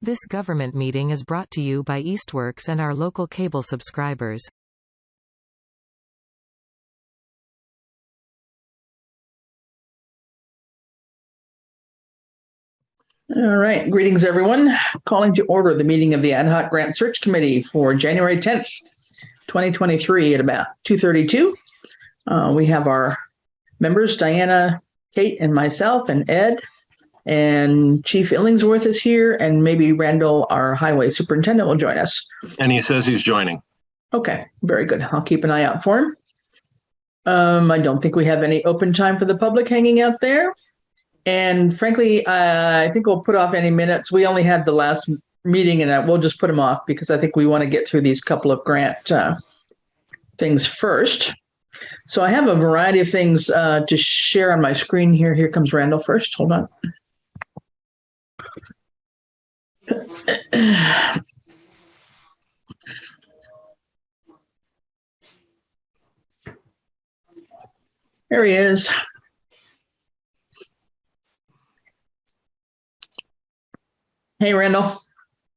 This government meeting is brought to you by Eastworks and our local cable subscribers. All right. Greetings, everyone. Calling to order the meeting of the Ad Hoc Grant Search Committee for January 10th, 2023 at about 2:32. We have our members, Diana, Kate, and myself, and Ed, and Chief Illingsworth is here, and maybe Randall, our highway superintendent, will join us. And he says he's joining. Okay, very good. I'll keep an eye out for him. I don't think we have any open time for the public hanging out there. And frankly, I think we'll put off any minutes. We only had the last meeting and we'll just put them off because I think we want to get through these couple of grant things first. So I have a variety of things to share on my screen here. Here comes Randall first. Hold on. There he is. Hey, Randall.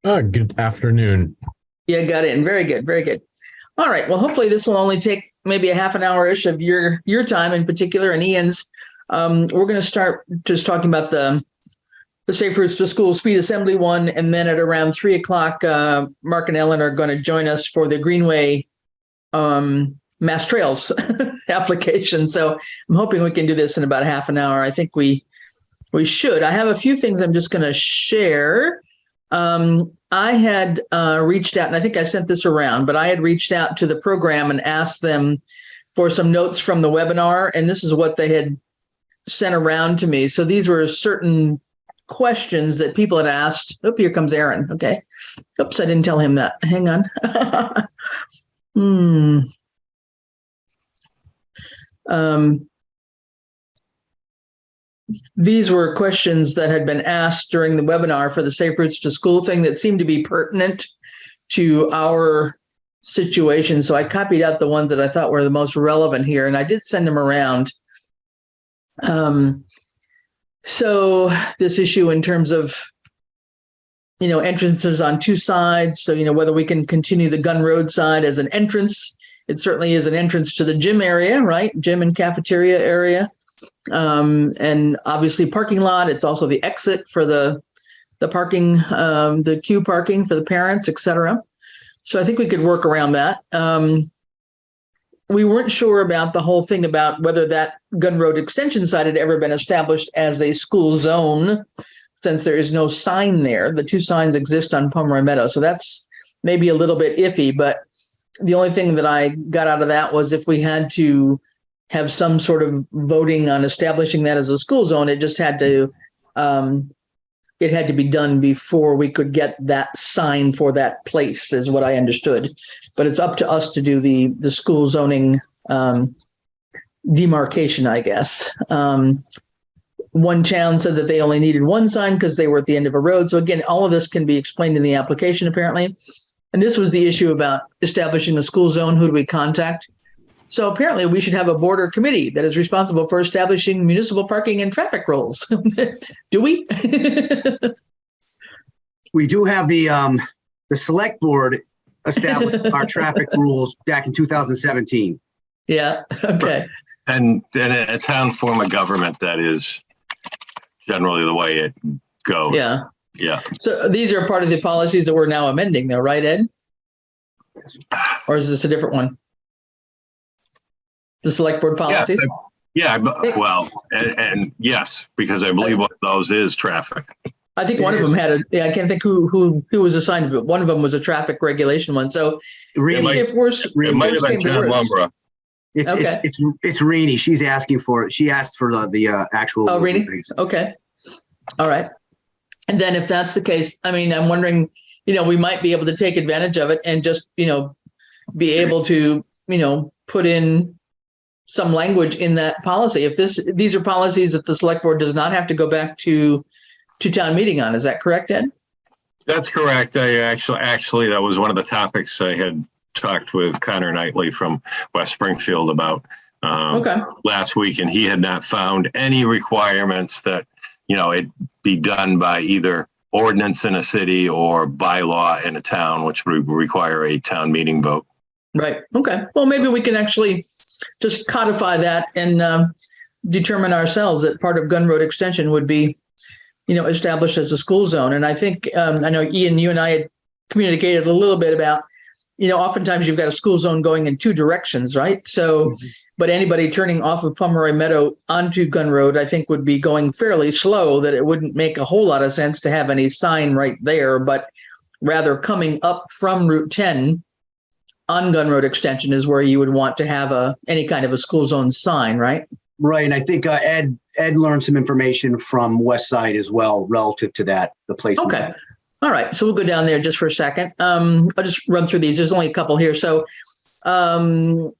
Good afternoon. Yeah, got in. Very good. Very good. All right. Well, hopefully this will only take maybe a half an hour-ish of your time in particular and Ian's. We're going to start just talking about the Safe Routes to School Speed Assembly one. And then at around 3 o'clock, Mark and Ellen are going to join us for the Greenway Mass Trails application. So I'm hoping we can do this in about half an hour. I think we should. I have a few things I'm just going to share. I had reached out, and I think I sent this around, but I had reached out to the program and asked them for some notes from the webinar, and this is what they had sent around to me. So these were certain questions that people had asked. Oh, here comes Aaron. Okay. Oops, I didn't tell him that. Hang on. These were questions that had been asked during the webinar for the Safe Routes to School thing that seemed to be pertinent to our situation. So I copied out the ones that I thought were the most relevant here, and I did send them around. So this issue in terms of, entrances on two sides. So, whether we can continue the Gun Road side as an entrance. It certainly is an entrance to the gym area, right? Gym and cafeteria area. And obviously parking lot. It's also the exit for the parking, the queue parking for the parents, et cetera. So I think we could work around that. We weren't sure about the whole thing about whether that Gun Road extension site had ever been established as a school zone, since there is no sign there. The two signs exist on Pomeroy Meadow. So that's maybe a little bit iffy, but the only thing that I got out of that was if we had to have some sort of voting on establishing that as a school zone, it just had to, it had to be done before we could get that sign for that place, is what I understood. But it's up to us to do the school zoning demarcation, I guess. One town said that they only needed one sign because they were at the end of a road. So again, all of this can be explained in the application, apparently. And this was the issue about establishing a school zone. Who do we contact? So apparently we should have a board or committee that is responsible for establishing municipal parking and traffic rules. Do we? We do have the select board established our traffic rules back in 2017. Yeah. Okay. And a town form of government, that is generally the way it goes. Yeah. Yeah. So these are part of the policies that we're now amending though, right, Ed? Or is this a different one? The select board policies? Yes, well, and yes, because I believe one of those is traffic. I think one of them had I can't think who was assigned to it. One of them was a traffic regulation one. So it might have been John Lumbra. It's Rini. She's asking for it. She asked for the actual. Oh, Rini? Okay. All right. And then if that's the case, I mean, I'm wondering, we might be able to take advantage of it and just, be able to, put in some language in that policy. If these are policies that the select board does not have to go back to town meeting on, is that correct, Ed? That's correct. I actually, that was one of the topics I had talked with Connor Knightley from West Springfield about last week, and he had not found any requirements that, it be done by either ordinance in a city or bylaw in a town, which would require a town meeting vote. Right. Okay. Well, maybe we can actually just codify that and determine ourselves that part of Gun Road Extension would be, established as a school zone. And I think, I know Ian, you and I had communicated a little bit about, oftentimes you've got a school zone going in two directions, right? So, but anybody turning off of Pomeroy Meadow onto Gun Road, I think would be going fairly slow, that it wouldn't make a whole lot of sense to have any sign right there, but rather coming up from Route 10 on Gun Road Extension is where you would want to have any kind of a school zone sign, right? Right. And I think Ed learned some information from West Side as well relative to that, the placement. Okay. All right. So we'll go down there just for a second. I'll just run through these. There's only a couple here. So can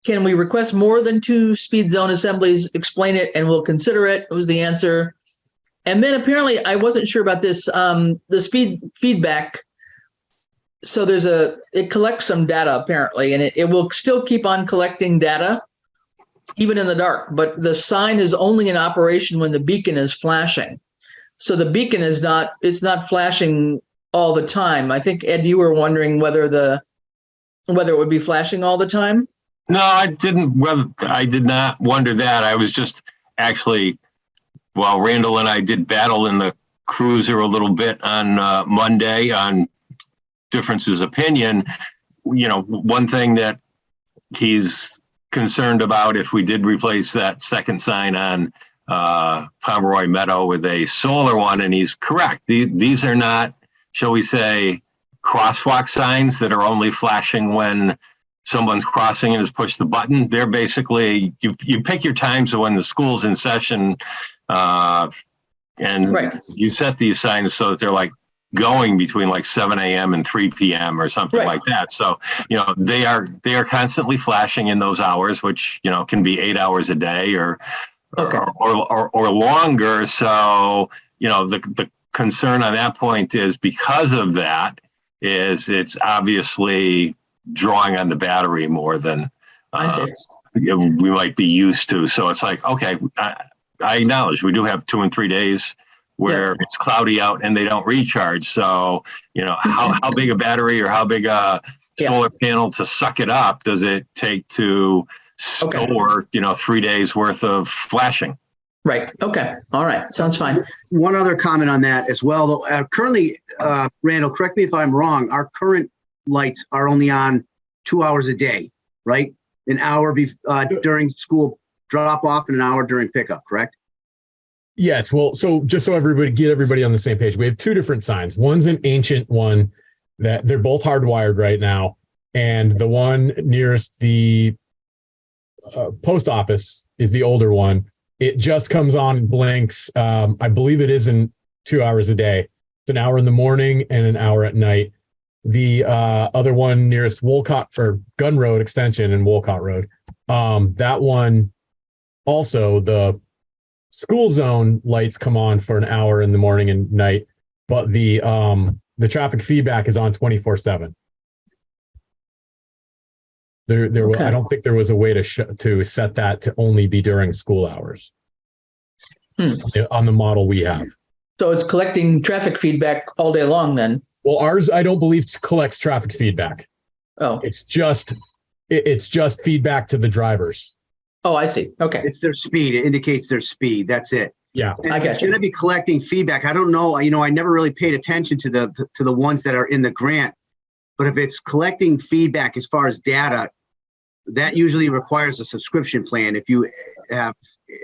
we request more than 2 speed zone assemblies? Explain it and we'll consider it, was the answer. And then apparently, I wasn't sure about this, the speed feedback. So it collects some data apparently, and it will still keep on collecting data even in the dark, but the sign is only in operation when the beacon is flashing. So the beacon it's not flashing all the time. I think, Ed, you were wondering whether it would be flashing all the time. No, I didn't. Well, I did not wonder that. I was just actually, while Randall and I did battle in the cruiser a little bit on Monday on differences of opinion, one thing that he's concerned about, if we did replace that second sign on Pomeroy Meadow with a solar one, and he's correct. These are not, shall we say, crosswalk signs that are only flashing when someone's crossing and has pushed the button. They're basically, you pick your times of when the school's in session, and right. You set these signs so that they're like going between like 7 a.m. and 3 p.m. or something right. like that. So, they are constantly flashing in those hours, which, can be 8 hours a day or longer. So, the concern on that point is because of that is it's obviously drawing on the battery more than we might be used to. So it's like, okay, I acknowledge we do have 2 and 3 days where it's cloudy out and they don't recharge. So, how big a battery or how big a solar panel to suck it up does it take to store, 3 days worth of flashing? Right. Okay. All right. Sounds fine. One other comment on that as well. Currently, Randall, correct me if I'm wrong, our current lights are only on 2 hours a day, right? An hour during school drop off and an hour during pickup, correct? Yes. Well, so just so get everybody on the same page, we have 2 different signs. One's an ancient one that they're both hardwired right now. And the one nearest the post office is the older one. It just comes on and blinks. I believe it is in 2 hours a day. It's an hour in the morning and an hour at night. The other one nearest Wolcott or Gun Road Extension and Wolcott Road. That one also, the school zone lights come on for an hour in the morning and night, but the traffic feedback is on 24/7. I don't think there was a way to set that to only be during school hours on the model we have. So it's collecting traffic feedback all day long then? Well, ours, I don't believe collects traffic feedback. Oh, it's just feedback to the drivers. Oh, I see. Okay. It's their speed. It indicates their speed. That's it. Yeah. And it's going to be collecting feedback. I don't know. I never really paid attention to the ones that are in the grant, but if it's collecting feedback as far as data, that usually requires a subscription plan if you have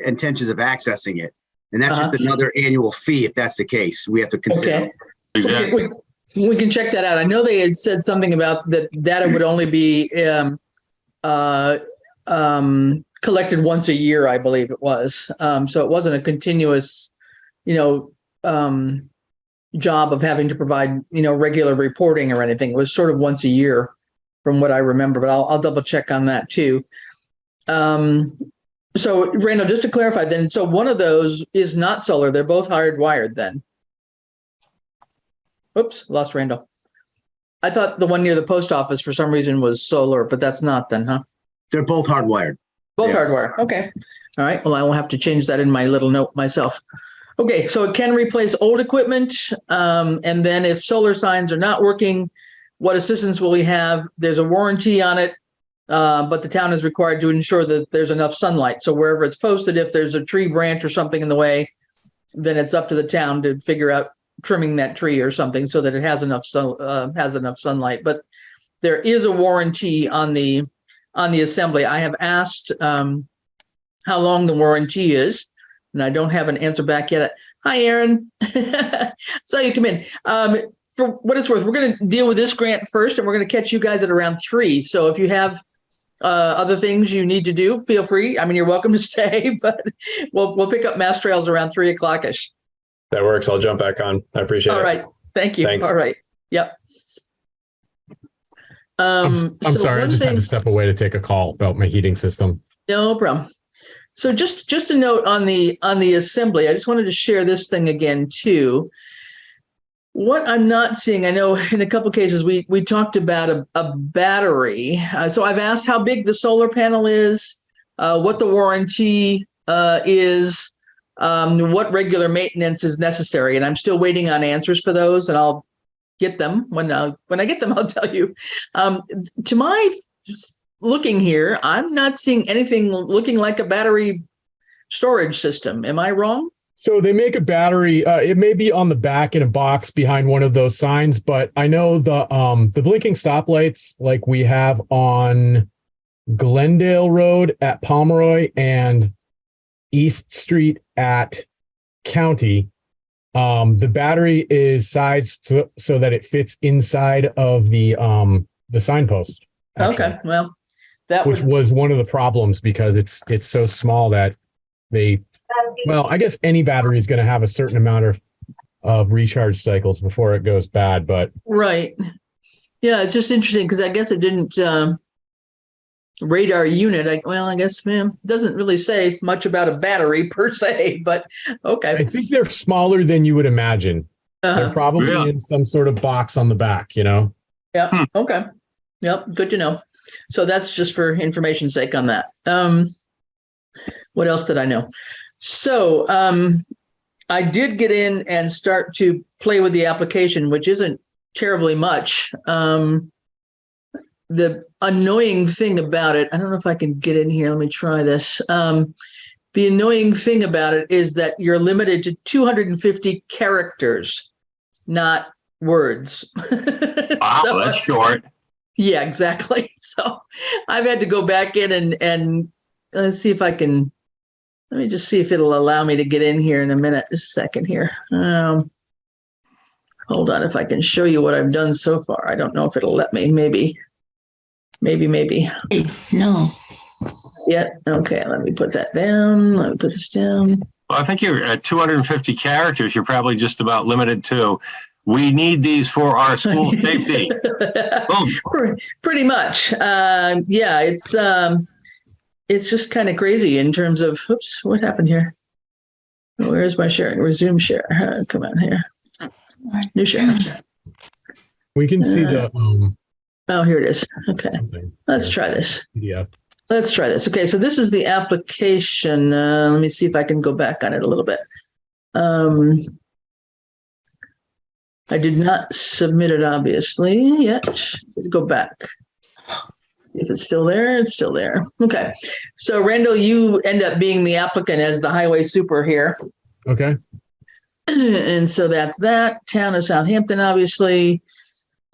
intentions of accessing it. And that's just another annual fee if that's the case. We have to consider. Okay. Exactly. We can check that out. I know they had said something about that data would only be collected once a year, I believe it was. So it wasn't a continuous, job of having to provide, regular reporting or anything. It was sort of once a year from what I remember, but I'll double check on that too. So Randall, just to clarify then, so one of those is not solar. They're both hardwired then. Oops, lost Randall. I thought the one near the post office for some reason was solar, but that's not then, huh? They're both hardwired. Both hardwired. Okay. All right. Well, I will have to change that in my little note myself. Okay, so it can replace old equipment. And then if solar signs are not working, what assistance will we have? There's a warranty on it, but the town is required to ensure that there's enough sunlight. So wherever it's posted, if there's a tree branch or something in the way, then it's up to the town to figure out trimming that tree or something so that it has enough sunlight. But there is a warranty on the assembly. I have asked how long the warranty is, and I don't have an answer back yet. Hi, Aaron. Saw you come in. For what it's worth, we're going to deal with this grant first, and we're going to catch you guys at around 3. So if you have other things you need to do, feel free. I mean, you're welcome to stay, but we'll pick up Mass Trails around 3 o'clock-ish. That works. I'll jump back on. I appreciate it. All right. Thank you. Thanks. All right. Yep. I'm So sorry. I one just had thing- to step away to take a call about my heating system. No problem. So just a note on the assembly. I just wanted to share this thing again too. What I'm not seeing, I know in a couple cases we talked about a battery. So I've asked how big the solar panel is, what the warranty is, what regular maintenance is necessary, and I'm still waiting on answers for those. And I'll get them when I get them. I'll tell you. To my looking here, I'm not seeing anything looking like a battery storage system. Am I wrong? So they make a battery. It may be on the back in a box behind one of those signs, but I know the blinking stoplights like we have on Glendale Road at Pomeroy and East Street at County. The battery is sized so that it fits inside of the signpost. Actually. Okay, well, Which was one of the problems because it's so small that I guess any battery is going to have a certain amount of recharge cycles before it goes bad, but right. Yeah, it's just interesting because I guess it didn't radar unit. I guess it doesn't really say much about a battery per se, but okay. I think they're smaller than you would imagine. They're probably in some sort of box on the back, Yeah. Okay. Yep. Good to know. So that's just for information's sake on that. What else did I know? So I did get in and start to play with the application, which isn't terribly much. The annoying thing about it, I don't know if I can get in here. Let me try this. The annoying thing about it is that you're limited to 250 characters, not words. Wow, that's short. Yeah, exactly. So I've had to go back in and let's see if I can, let me just see if it'll allow me to get in here in a minute, just a second here. Hold on, if I can show you what I've done so far. I don't know if it'll let me, maybe. No. Yeah, okay, let me put that down. Let me put this down. Well, I think you're at 250 characters. You're probably just about limited to. We need these for our school safety. Boom. Pretty much. Yeah, it's just kind of crazy in terms of, oops, what happened here? Where's my sharing? Resume share. Come on here. New share. We can see the. Oh, here it is. Okay. Let's try this. PDF. Let's try this. Okay, so this is the application. Let me see if I can go back on it a little bit. I did not submit it, obviously, yet. Go back. If it's still there, it's still there. Okay. So, Randall, you end up being the applicant as the highway super here. Okay. And so that's that. Town of Southampton, obviously.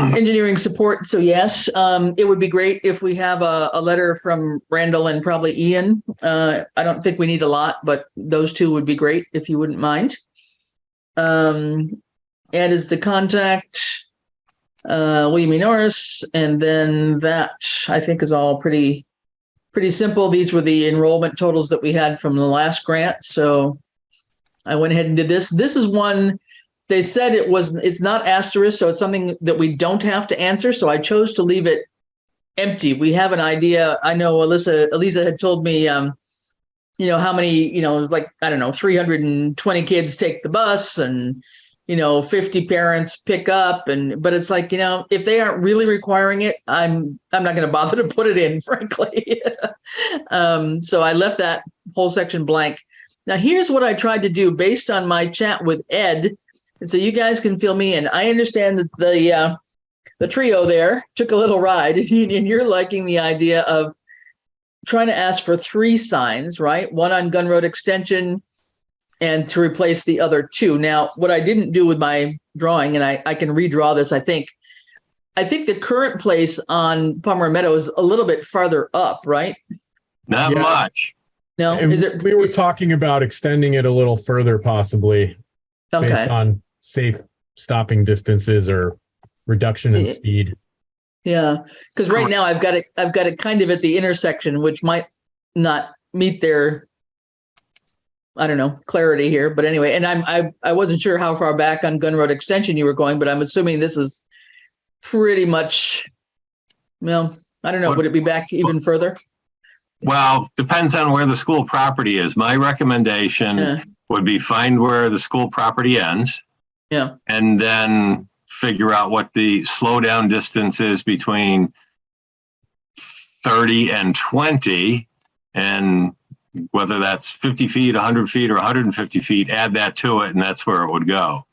Engineering support. So, yes, it would be great if we have a letter from Randall and probably Ian. I don't think we need a lot, but those two would be great if you wouldn't mind. Ed is the contact, William E. Norris, and then that I think is all pretty simple. These were the enrollment totals that we had from the last grant. So I went ahead and did this. This is one, they said it's not asterisk, so it's something that we don't have to answer. So I chose to leave it empty. We have an idea. I know Eliza had told me, how many, it was like, I don't know, 320 kids take the bus and 50 parents pick up, but it's like, if they aren't really requiring it, I'm not going to bother to put it in, frankly. So I left that whole section blank. Now, here's what I tried to do based on my chat with Ed, and so you guys can fill me in. I understand that the trio there took a little ride, and you're liking the idea of trying to ask for 3 signs, right? One on Gun Road Extension, and to replace the other 2. Now, what I didn't do with my drawing, and I can redraw this, I think the current place on Palmer Meadow is a little bit farther up, right? Not much. No, And is it? we were talking about extending it a little further, possibly based Okay. on safe stopping distances or reduction in speed. Yeah, because right now I've got it kind of at the intersection, which might not meet their, I don't know, clarity here. But anyway, and I wasn't sure how far back on Gun Road Extension you were going, but I'm assuming this is pretty much, well, I don't know, would it be back even further? Well, depends on where the school property is. My recommendation would be find where the school property ends. Yeah. And then figure out what the slowdown distance is between 30 and 20, and whether that's 50 feet, 100 feet, or 150 feet, add that to it, and that's where it would go.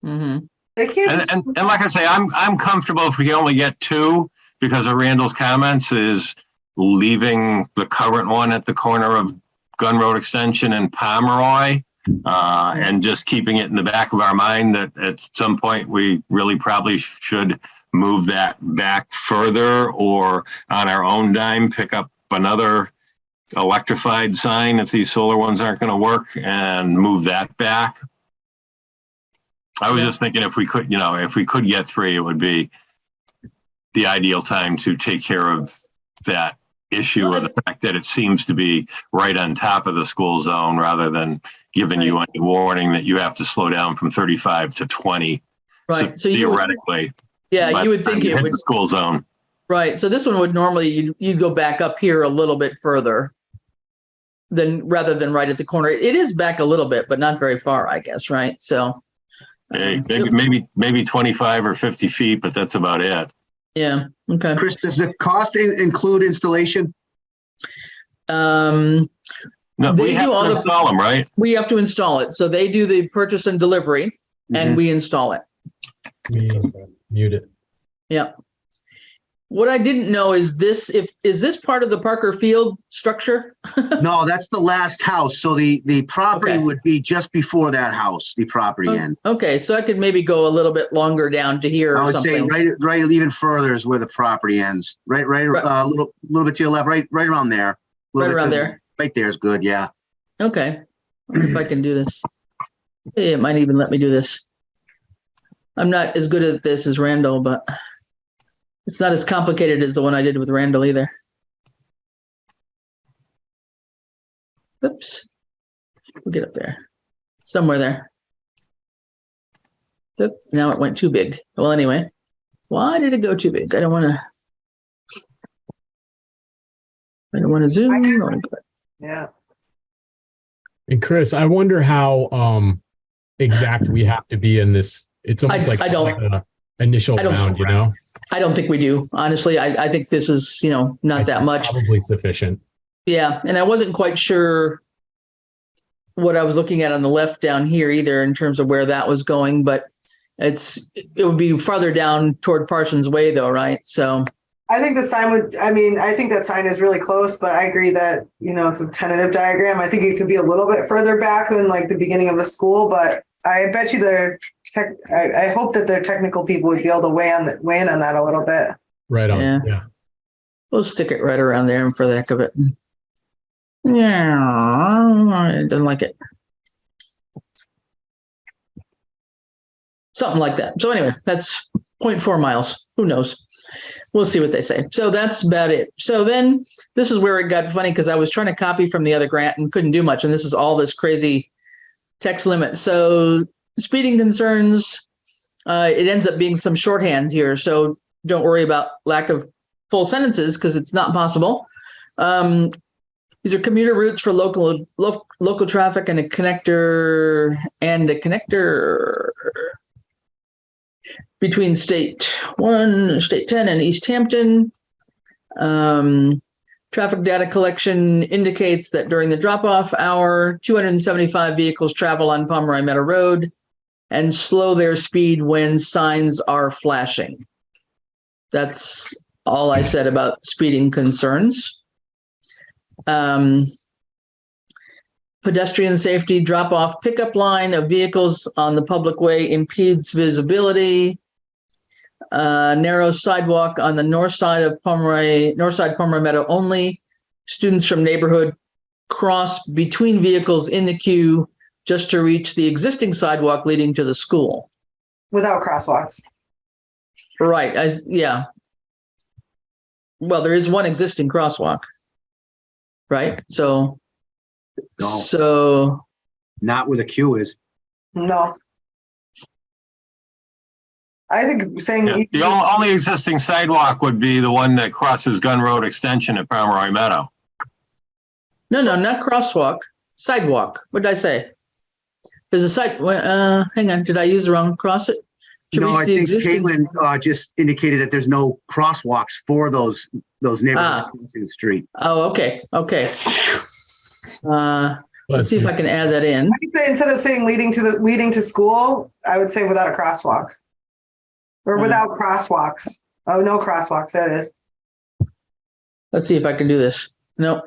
Mm-hmm. And like I say, I'm comfortable if we can only get 2, because of Randall's comments, is leaving the current one at the corner of Gun Road Extension and Pomeroy, and just keeping it in the back of our mind that at some point we really probably should move that back further, or on our own dime pick up another electrified sign if these solar ones aren't going to work, and move that back. I was just thinking if we could get 3, it would be the ideal time to take care of that issue, or the fact that it seems to be right on top of the school zone, rather than giving you any warning that you have to slow down from 35 to 20. Right. So theoretically, you would think it would the school zone. Right. So this one would normally you'd go back up here a little bit further rather than right at the corner. It is back a little bit, but not very far, I guess. Right. So maybe 25 or 50 feet, but that's about it. Yeah. Okay. Chris, does the cost include installation? No, we have to install them, right? We have to install it. So they do the purchase and delivery, and we install it. Mute it. Yeah. What I didn't know is this: is this part of the Parker Field structure? No, that's the last house. So the property would be just before that house, the property end. Okay, so I could maybe go a little bit longer down to here. I would say right even further is where the property ends. Right, a little bit to your left, right around there. Right around there. Right there is good. Yeah. Okay. I wonder if I can do this. Hey, it might even let me do this. I'm not as good at this as Randall, but it's not as complicated as the one I did with Randall either. Oops. We'll get up there. Somewhere there. Oop, now it went too big. Well, anyway, why did it go too big? I don't want to zoom. Yeah. And Chris, I wonder how exact we have to be in this. It's almost like an initial round, you know? I don't think we do. Honestly, I think this is, not that much. Probably sufficient. Yeah. And I wasn't quite sure what I was looking at on the left down here either in terms of where that was going, but it would be farther down toward Parsons Way though, right? So I think the sign I think that sign is really close, but I agree that, it's a tentative diagram. I think it could be a little bit further back than like the beginning of the school, but I bet you I hope that their technical people would be able to weigh in on that a little bit. Right on. Yeah. We'll stick it right around there for the heck of it. Yeah, it doesn't like it. Something like that. So anyway, that's 0.4 miles. Who knows? We'll see what they say. So that's about it. So then this is where it got funny because I was trying to copy from the other grant and couldn't do much. And this is all this crazy text limit. So speeding concerns, it ends up being some shorthand here. So don't worry about lack of full sentences because it's not possible. These are commuter routes for local traffic and a connector between State 1, State 10, and East Hampton. Traffic data collection indicates that during the drop-off hour, 275 vehicles travel on Pomeroy Meadow Road and slow their speed when signs are flashing. That's all I said about speeding concerns. Pedestrian safety drop-off pickup line of vehicles on the public way impedes visibility. Narrow sidewalk on the north side Pomeroy Meadow only. Students from neighborhood cross between vehicles in the queue just to reach the existing sidewalk leading to the school. Without crosswalks. Right. Yeah. Well, there is one existing crosswalk. Right. So. No. So. Not where the queue is. No. I think saying The only existing sidewalk would be the one that crosses Gun Road Extension at Pomeroy Meadow. No, not crosswalk. Sidewalk. What did I say? There's a side. Hang on. Did I use the wrong cross it? No, I think Caitlin just indicated that there's no crosswalks for those neighborhoods crossing the street. Oh, okay. Let's see if I can add that in. I think that instead of saying leading to school, I would say without a crosswalk. Or without crosswalks. Oh, no crosswalks. There it is. Let's see if I can do this. Nope.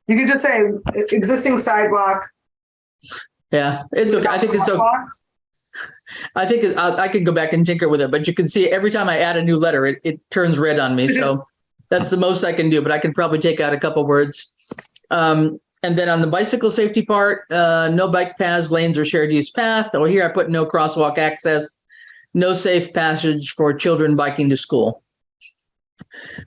You could just say existing sidewalk. Yeah, it's okay. I think it's okay. I think I could go back and tinker with it, but you can see every time I add a new letter, it turns red on me. So that's the most I can do, but I can probably take out a couple words. And then on the bicycle safety part, no bike paths, lanes, or shared use path. Oh, here I put no crosswalk access. No safe passage for children biking to school.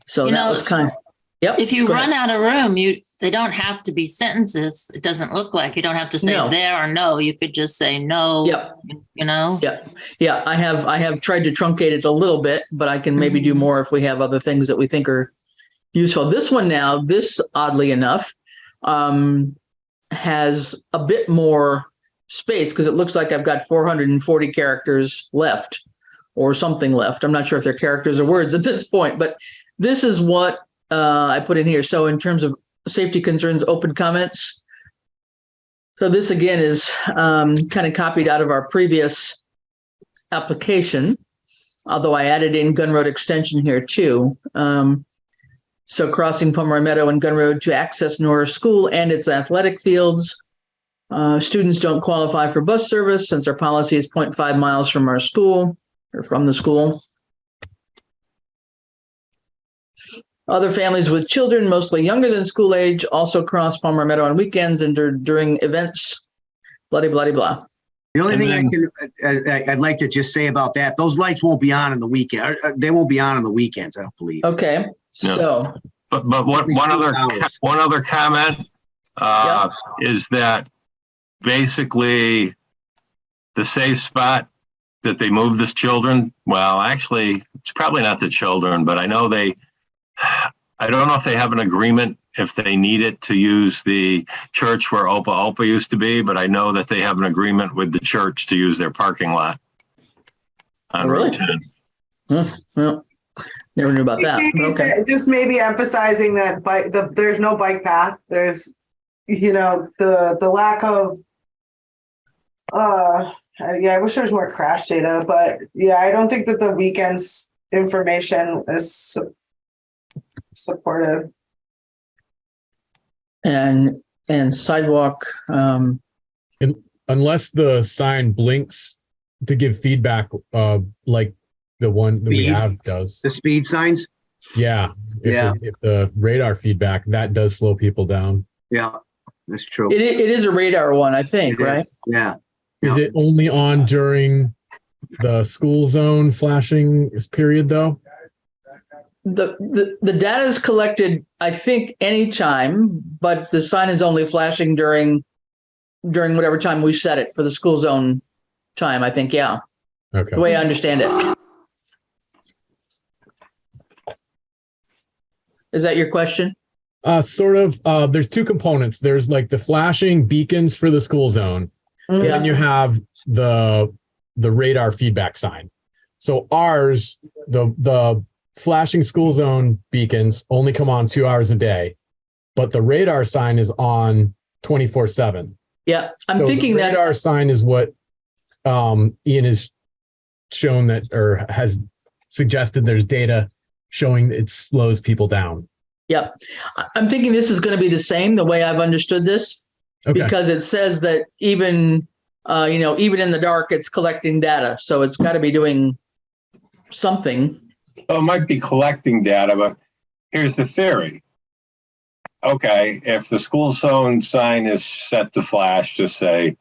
So that was kind of, yep. If you run out of room, they don't have to be sentences. It doesn't look like you don't have to say there or no. You could just say no. Yep. You know? Yeah. I have tried to truncate it a little bit, but I can maybe do more if we have other things that we think are useful. This one now, oddly enough, has a bit more space because it looks like I've got 440 characters left or something left. I'm not sure if they're characters or words at this point, but this is what I put in here. So in terms of safety concerns, open comments. So this again is kind of copied out of our previous application, although I added in Gun Road Extension here too. So crossing Pomeroy Meadow and Gun Road to access Norris School and its athletic fields. Students don't qualify for bus service since our policy is 0.5 miles from our school or from the school. Other families with children, mostly younger than school age, also cross Palmer Meadow on weekends and during events, blah, blah, blah. The only thing I'd like to just say about that, those lights won't be on the weekend. They won't be on the weekends, I don't believe. Okay. So. But one other comment is that basically the safe spot that they moved the children, well, actually, it's probably not the children, but I know I don't know if they have an agreement if they need it to use the church where Opa used to be, but I know that they have an agreement with the church to use their parking lot on Route 10. Well, never knew about that. Okay. Just maybe emphasizing that there's no bike path. There's, the lack of, I wish there was more crash data, but yeah, I don't think that the weekends information is supportive. And sidewalk. Unless the sign blinks to give feedback, like the one that we have does. The speed signs? Yeah. If the radar feedback, that does slow people down. Yeah, that's true. It is a radar one, I think, right? Yeah. Is it only on during the school zone flashing period, though? The data is collected, I think, anytime, but the sign is only flashing during whatever time we set it for the school zone time, I think, yeah. Okay. The way I understand it. Is that your question? Sort of. There's two components. There's like the flashing beacons for the school zone, and then you have the radar feedback sign. So ours, the flashing school zone beacons only come on 2 hours a day. but the radar sign is on 24/7. Yeah, I'm So thinking the that radar sign is what Ian has shown that, or has suggested there's data showing it slows people down. Yep. I'm thinking this is going to be the same, the way I've understood this, Okay. because it says that even in the dark, it's collecting data. So it's got to be doing something. Well, it might be collecting data, but here's the theory. Okay, if the school zone sign is set to flash, just say,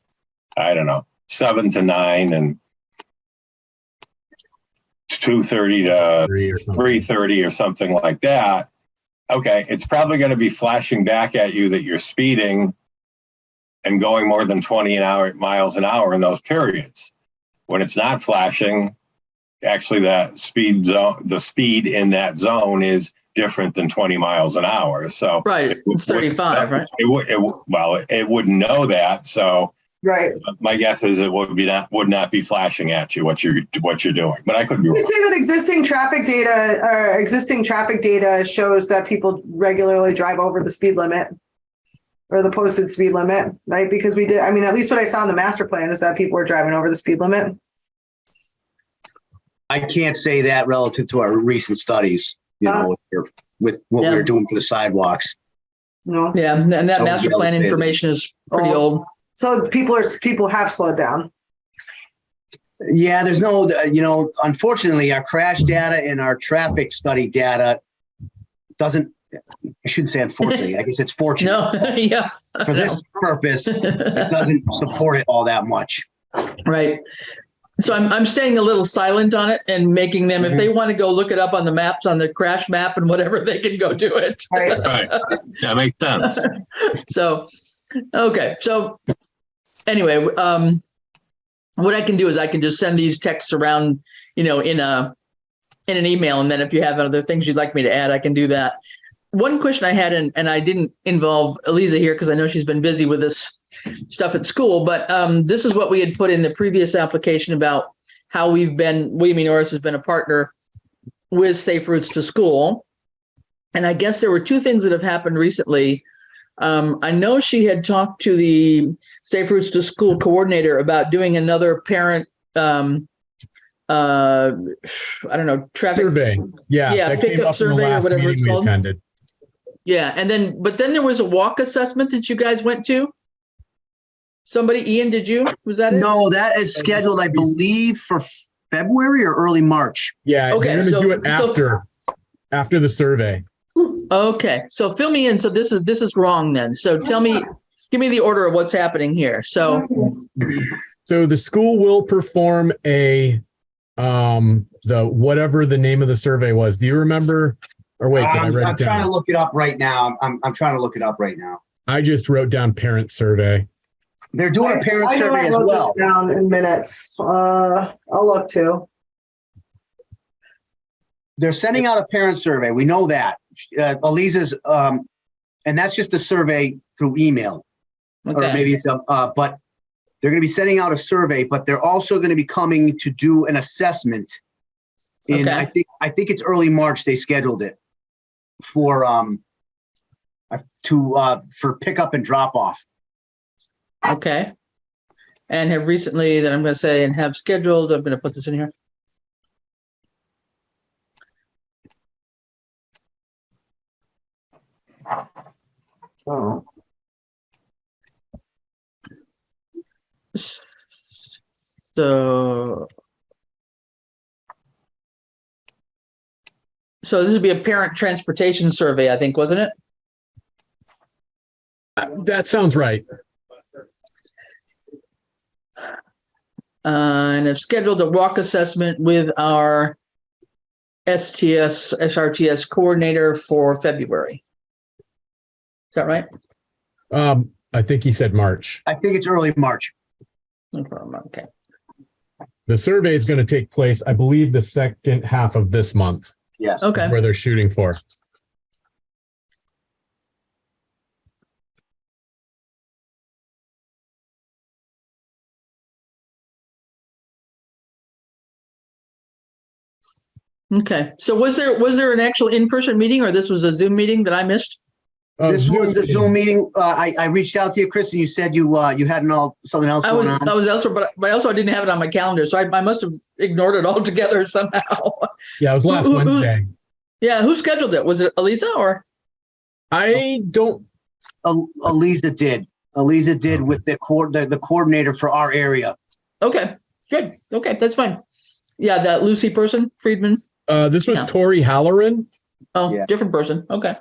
I don't know, 7 to 9 and 2:30 to 3:30 or something like that. Okay, it's probably going to be flashing back at you that you're speeding and going more than 20 miles an hour in those periods. When it's not flashing, actually the speed in that zone is different than 20 miles an hour. So right, it's 35, right? It wouldn't know that. So Right. my guess is it would not be flashing at you what you're doing. But I could be wrong. I'd say that existing traffic data shows that people regularly drive over the speed limit or the posted speed limit, right? Because we did. I mean, at least what I saw in the master plan is that people were driving over the speed limit. I can't say that relative to our recent studies, with what we were doing for the sidewalks. No. Yeah, and that So master plan information is pretty old. So people have slowed down. Yeah, there's no, unfortunately, our crash data and our traffic study data doesn't, I shouldn't say unfortunately, I guess it's fortunate. No, yeah. For this purpose, it doesn't support it all that much. Right. So I'm staying a little silent on it and making them, if they want to go look it up on the maps, on the crash map and whatever, they can go do it. Right. Right. That makes sense. So, okay. So anyway, what I can do is I can just send these texts around, in an email. And then if you have other things you'd like me to add, I can do that. One question I had, and I didn't involve Eliza here because I know she's been busy with this stuff at school, but this is what we had put in the previous application about how William E. Norris has been a partner with Safe Routes to School. And I guess there were two things that have happened recently. I know she had talked to the Safe Routes to School coordinator about doing another parent, I don't know, traffic survey. Yeah, that came pickup up in the survey or last whatever meeting it's we called. attended. Yeah, but then there was a walk assessment that you guys went to. Somebody, Ian, did you? Was that it? No, that is scheduled, I believe, for February or early March. Yeah, Okay, they're going to do it after the survey. Okay, so fill me in. So this is wrong then. So give me the order of what's happening here. So the school will perform the whatever the name of the survey was. Do you remember? Or wait, did I write it down? I'm trying to look it up right now. I'm trying to look it up right now. I just wrote down parent survey. They're doing a parent I know survey I as wrote well. this down in minutes. I'll look too. They're sending out a parent survey. We know that. Eliza's, and that's just a survey through email. Or maybe it's but they're going to be sending out a survey, but they're also going to be coming to do an assessment. And I think it's early March they scheduled it for pickup and drop off. okay, and have recently that I'm going to say and have scheduled. I'm going to put this in here. Oh. So this would be a parent transportation survey, I think, wasn't it? That sounds right. And I've scheduled a walk assessment with our SRTS coordinator for February. Is that right? I think he said March. I think it's early March. No problem. Okay. The survey is going to take place, I believe, the second half of this month. Yes. Okay. Where they're shooting for. Okay. So was there an actual in-person meeting or this was a Zoom meeting that I missed? This was the Zoom meeting. I reached out to you, Chris, and you said you had something else going on. I was elsewhere, but also I didn't have it on my calendar, so I must have ignored it altogether somehow. Yeah, it was last Wednesday. Yeah, who scheduled it? Was it Elisa or? I don't. Elisa did. Elisa did with the coordinator for our area. Okay, good. Okay, that's fine. Yeah, that Lucy person, Friedman. This was Tori Halloran. Oh, yeah. Different person. Okay.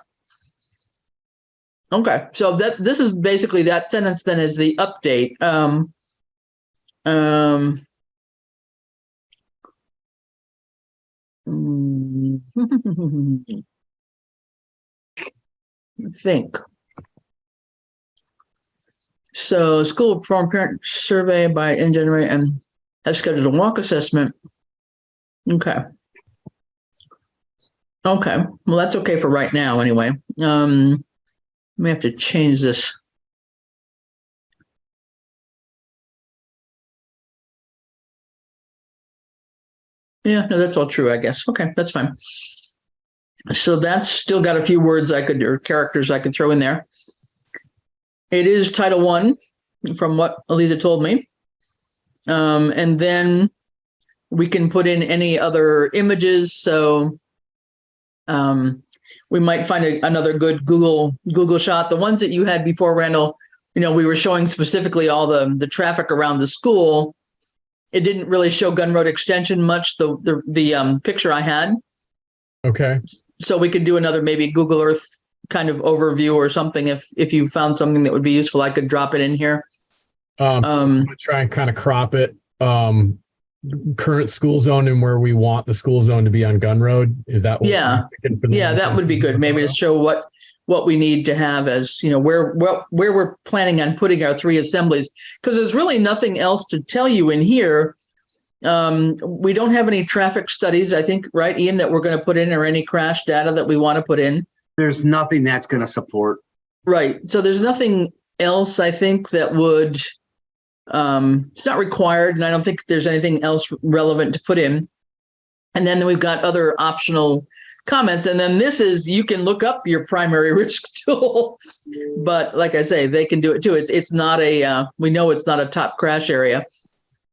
Okay, so this is basically that sentence then is the update. I think. So school perform parent survey by in January and have scheduled a walk assessment. Okay. Okay. Well, that's okay for right now anyway. We have to change this. Yeah, no, that's all true, I guess. Okay, that's fine. So that's still got a few words or characters I could throw in there. It is Title I from what Elisa told me. And then we can put in any other images. So we might find another good Google shot. The ones that you had before, Randall, we were showing specifically all the traffic around the school. It didn't really show Gun Road Extension much, the picture I had. Okay. So we could do another maybe Google Earth kind of overview or something. If you found something that would be useful, I could drop it in here. I'm gonna try and kind of crop it. Current school zone and where we want the school zone to be on Gun Road. Is that what that would be good. Maybe to show what we need to have as where we're planning on putting our 3 assemblies, because there's really nothing else to tell you in here. We don't have any traffic studies, I think, right, Ian, that we're going to put in, or any crash data that we want to put in. There's nothing that's going to support. Right. So there's nothing else, I think, that would, it's not required. And I don't think there's anything else relevant to put in. And then we've got other optional comments. And then this is, you can look up your primary risk tool, but like I say, they can do it too. It's not we know it's not a top crash area.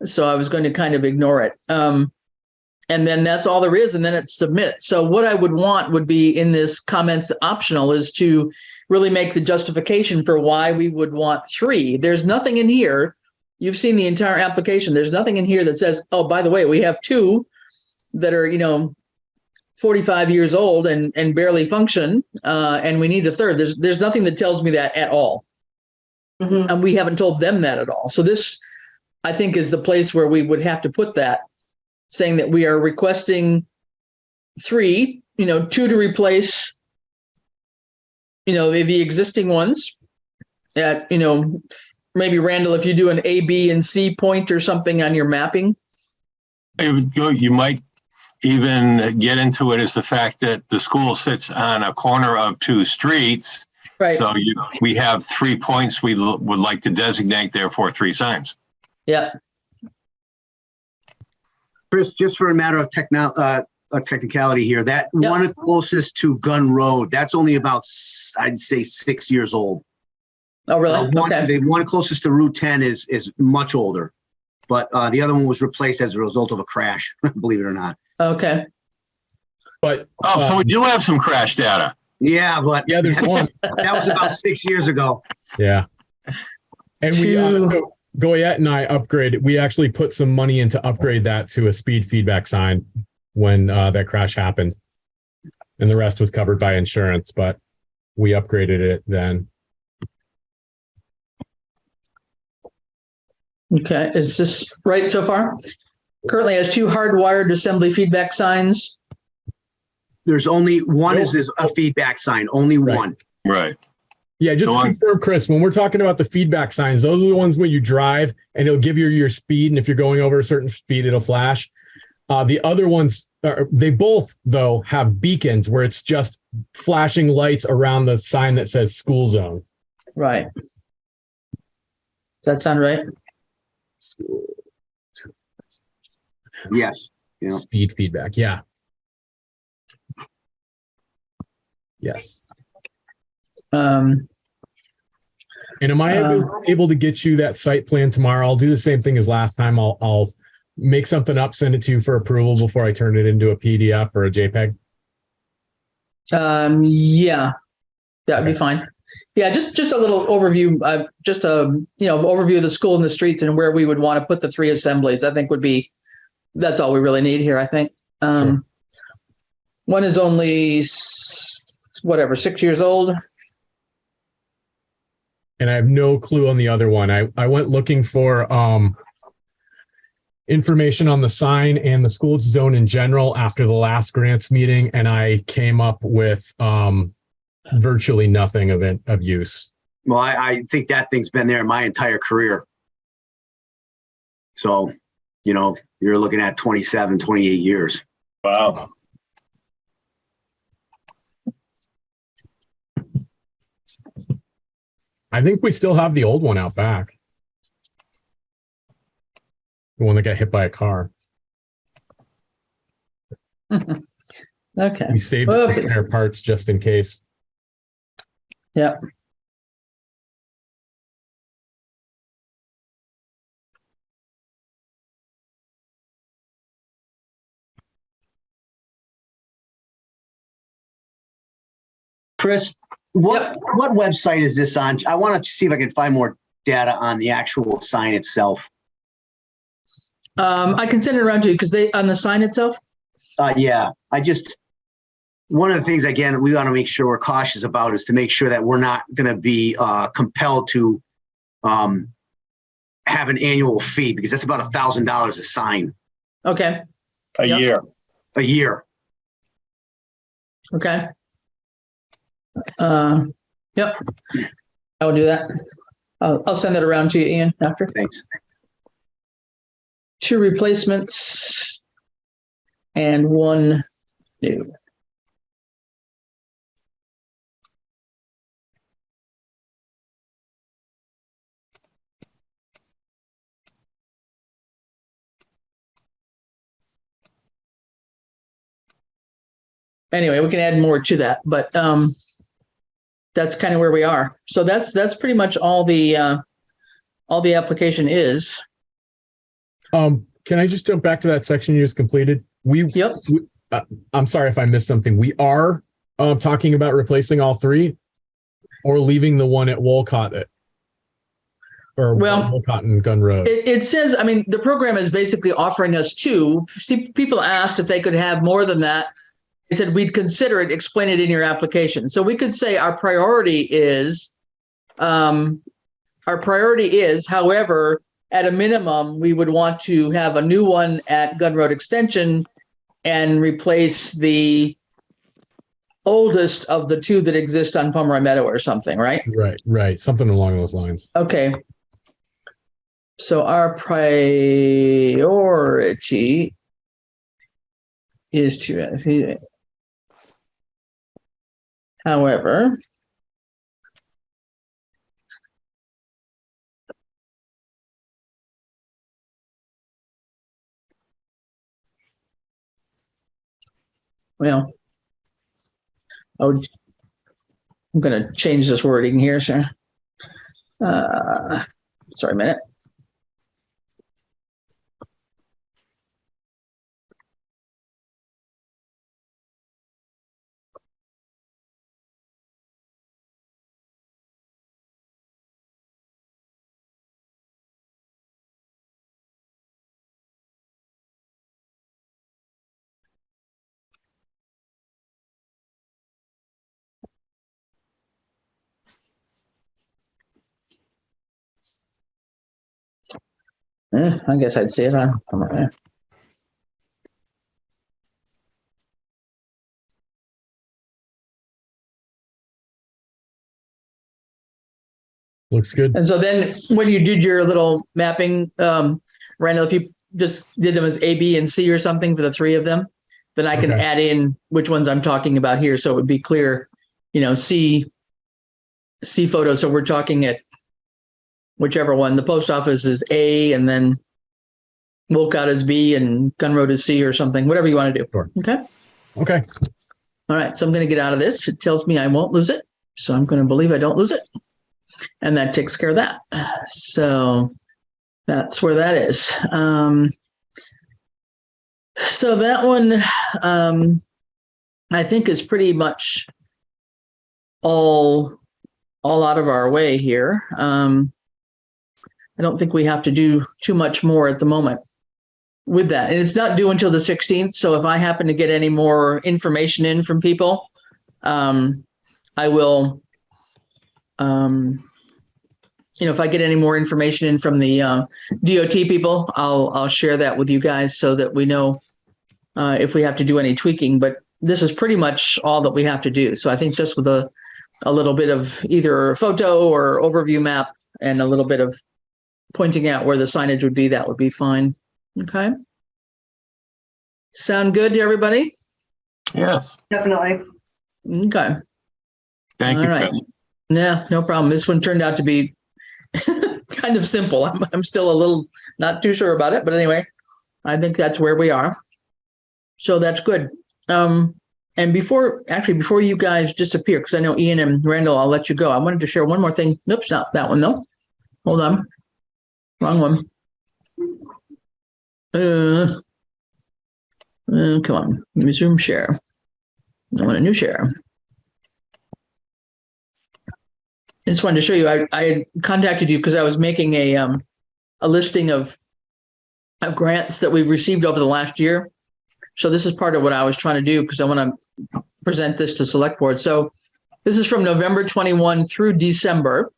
So I was going to kind of ignore it. And then that's all there is. And then it's submit. So what I would want would be in this comments optional is to really make the justification for why we would want 3. There's nothing in here. You've seen the entire application. There's nothing in here that says, oh, by the way, we have 2 that are, 45 years old and barely function. And we need a 3rd. There's nothing that tells me that at all. Mm-hmm. And we haven't told them that at all. So this, I think, is the place where we would have to put that, saying that we are requesting 3, 2 to replace, the existing ones at, maybe Randall, if you do an A, B, and C point or something on your mapping. You might even get into it as the fact that the school sits on a corner of 2 streets. Right. So we have 3 points we would like to designate, therefore 3 signs. Yeah. Chris, just for a matter of technicality here, that one closest to Gun Road, that's only about, I'd say, 6 years old. Oh, really? Okay. The one closest to Route 10 is much older, but the other one was replaced as a result of a crash, believe it or not. Okay. But so we do have some crash data. Yeah, but there's one. That was about 6 years ago. Yeah. And so Goyette and I upgraded. We actually put some money in to upgrade that to a speed feedback sign when that crash happened, and the rest was covered by insurance. But we upgraded it then. Okay, is this right so far? Currently has 2 hardwired assembly feedback signs. There's only one is a feedback sign. Only one. Right. Yeah, just to confirm, Chris, when we're talking about the feedback signs, those are the ones when you drive and it'll give you your speed. And if you're going over a certain speed, it'll flash. The other ones, they both, though, have beacons where it's just flashing lights around the sign that says school zone. Right. Does that sound right? Yes. Yeah. Speed feedback. Yeah. Yes. Um, And am I able to get you that site plan tomorrow? I'll do the same thing as last time. I'll make something up, send it to you for approval before I turn it into a PDF or a JPEG. Yeah, that would be fine. Yeah, just a little overview, just a overview of the school and the streets and where we would want to put the 3 assemblies. I think that's all we really need here. I think Sure. One is only 6 years old. And I have no clue on the other one. I went looking for information on the sign and the school zone in general after the last grants meeting, and I came up with virtually nothing of use. Well, I think that thing's been there my entire career. So, you're looking at 27, 28 years. Wow. I think we still have the old one out back. The one that got hit by a car. Okay. We saved the spare parts just in case. Yeah. Chris, what website is this on? I want to see if I can find more data on the actual sign itself. I can send it around to you because on the sign itself. Yeah, one of the things, again, we want to make sure we're cautious about is to make sure that we're not going to be compelled to have an annual fee, because that's about $1,000 a sign. Okay. A year. A year. Okay. Yep. I will do that. I'll send that around to you, Ian, after. Thanks. 2 replacements and 1 new. Anyway, we can add more to that, but that's kind of where we are. So that's pretty much all the application is. Can I just jump back to that section you just completed? I'm sorry if I missed something. We are talking about replacing all 3 or leaving the one at Wolcott Wolcott and Gun Road. It says, I mean, the program is basically offering us 2. See, people asked if they could have more than that. They said, we'd consider it, explain it in your application. So we could say our priority is, however, at a minimum, we would want to have a new one at Gun Road Extension and replace the oldest of the 2 that exist on Pomeroy Meadow or something, right? Right. Something along those lines. Okay. So our priority is to, however, well, I'm going to change this wording here, sir. Sorry a minute. I guess I'd see it on. Looks good. And so then when you did your little mapping, Randall, if you just did them as A, B, and C or something for the 3 of them, then I can add in which ones I'm talking about here. So it would be clear, C photo. So we're talking at whichever one. The post office is A, and then Wolcott is B, and Gun Road is C or something, whatever you want to do. Sure. Okay. Okay. All right. So I'm going to get out of this. It tells me I won't lose it. So I'm going to believe I don't lose it. And that takes care of that. So that's where that is. So that one, I think is pretty much all out of our way here. I don't think we have to do too much more at the moment with that. And it's not due until the 16th. So if I happen to get any more information in from people, I will, if I get any more information in from the DOT people, I'll share that with you guys so that we know if we have to do any tweaking. But this is pretty much all that we have to do. So I think just with a little bit of either photo or overview map and a little bit of pointing out where the signage would be, that would be fine. Okay. Sound good to everybody? Yes. Definitely. Okay. Thank you, All right. Chris. Yeah, no problem. This one turned out to be kind of simple. I'm still a little not too sure about it, but anyway, I think that's where we are. So that's good. And before you guys disappear, because I know Ian and Randall, I'll let you go. I wanted to share one more thing. Nope, not that one though. Hold on. Wrong one. Come on. Resume share. I want a new share. I just wanted to show you. I contacted you because I was making a listing of grants that we've received over the last year. So this is part of what I was trying to do because I want to present this to select board. So this is from November 21 through December.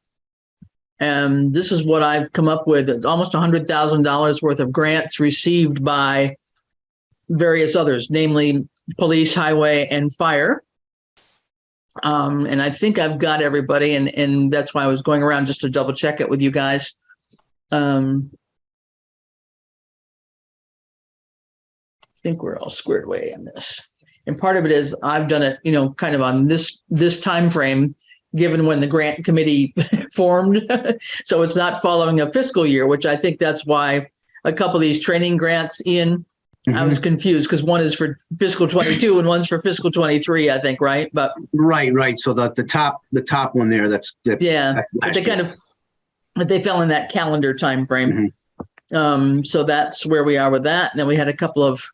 And this is what I've come up with. It's almost $100,000 worth of grants received by various others, namely police, highway, and fire. And I think I've got everybody, and that's why I was going around just to double check it with you guys. I think we're all squared away on this. And part of it is I've done it, kind of on this time frame, given when the grant committee formed. So it's not following a fiscal year, which I think that's why a couple of these training grants, Ian, I was confused because one is for fiscal 22 and one's for fiscal 23, I think, right? But Right. So the top one there, that's yeah, that's but they fell in that calendar time frame. So that's where we are with that. And then we had a couple of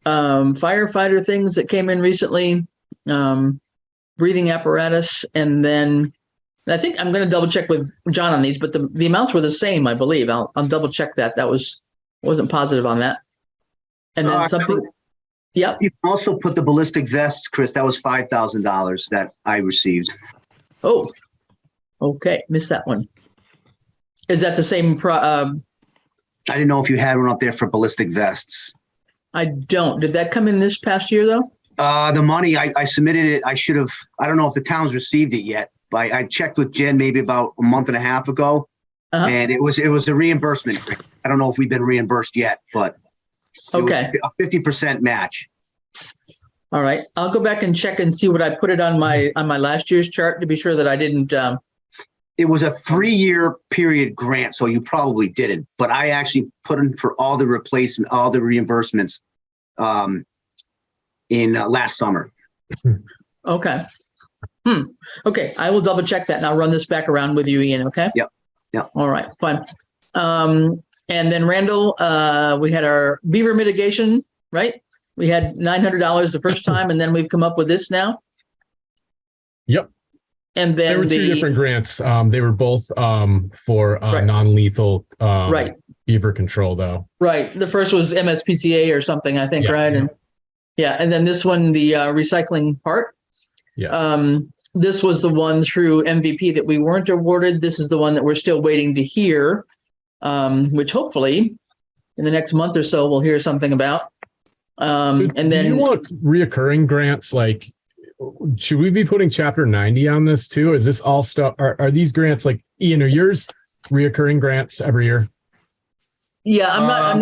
firefighter things that came in recently, breathing apparatus, and then I think I'm going to double check with John on these, but the amounts were the same, I believe. I'll double check that. Wasn't positive on that. And then something. Yep. You can also put the ballistic vests, Chris. That was $5,000 that I received. Oh, okay. Missed that one. Is that the same? I didn't know if you had one up there for ballistic vests. I don't. Did that come in this past year though? The money I submitted it. I should have. I don't know if the town's received it yet. But I checked with Jen maybe about a month and a half ago, and it was a reimbursement. I don't know if we've been reimbursed yet, but okay, a 50% match. All right, I'll go back and check and see what I put it on my last year's chart to be sure that I didn't. It was a 3-year period grant, so you probably didn't. But I actually put in for all the reimbursements in last summer. Okay. Okay, I will double check that and I'll run this back around with you, Ian. Okay. Yep. All right, fine. And then Randall, we had our beaver mitigation, right? We had $900 the first time, and then we've come up with this now. Yep. And then there were two different grants. They were both for right. non-lethal right. beaver control, though. Right. The first was MSPCA or something, I think, yeah, right? Yeah. And then this one, the recycling part. Yeah. This was the one through MVP that we weren't awarded. This is the one that we're still waiting to hear, which hopefully in the next month or so we'll hear something about. And then, do you want reoccurring grants? Like, should we be putting Chapter 90 on this too? Is this all stuff? Are these grants like, Ian, are yours reoccurring grants every year? Yeah, I'm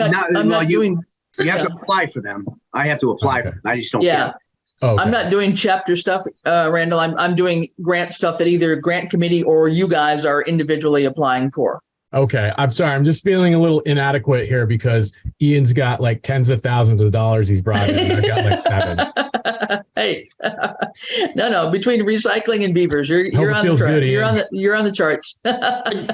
not doing. You have to apply for them. I have to apply for them. I just don't. Yeah. Okay. I'm not doing chapter stuff, Randall. I'm doing grant stuff that either grant committee or you guys are individually applying for. Okay. I'm sorry. I'm just feeling a little inadequate here because Ian's got like tens of thousands of dollars he's brought in. I've got like 7. Hey, no. Between recycling and beavers, you're Hope it on the feels track. good, You're Ian. you're on the charts.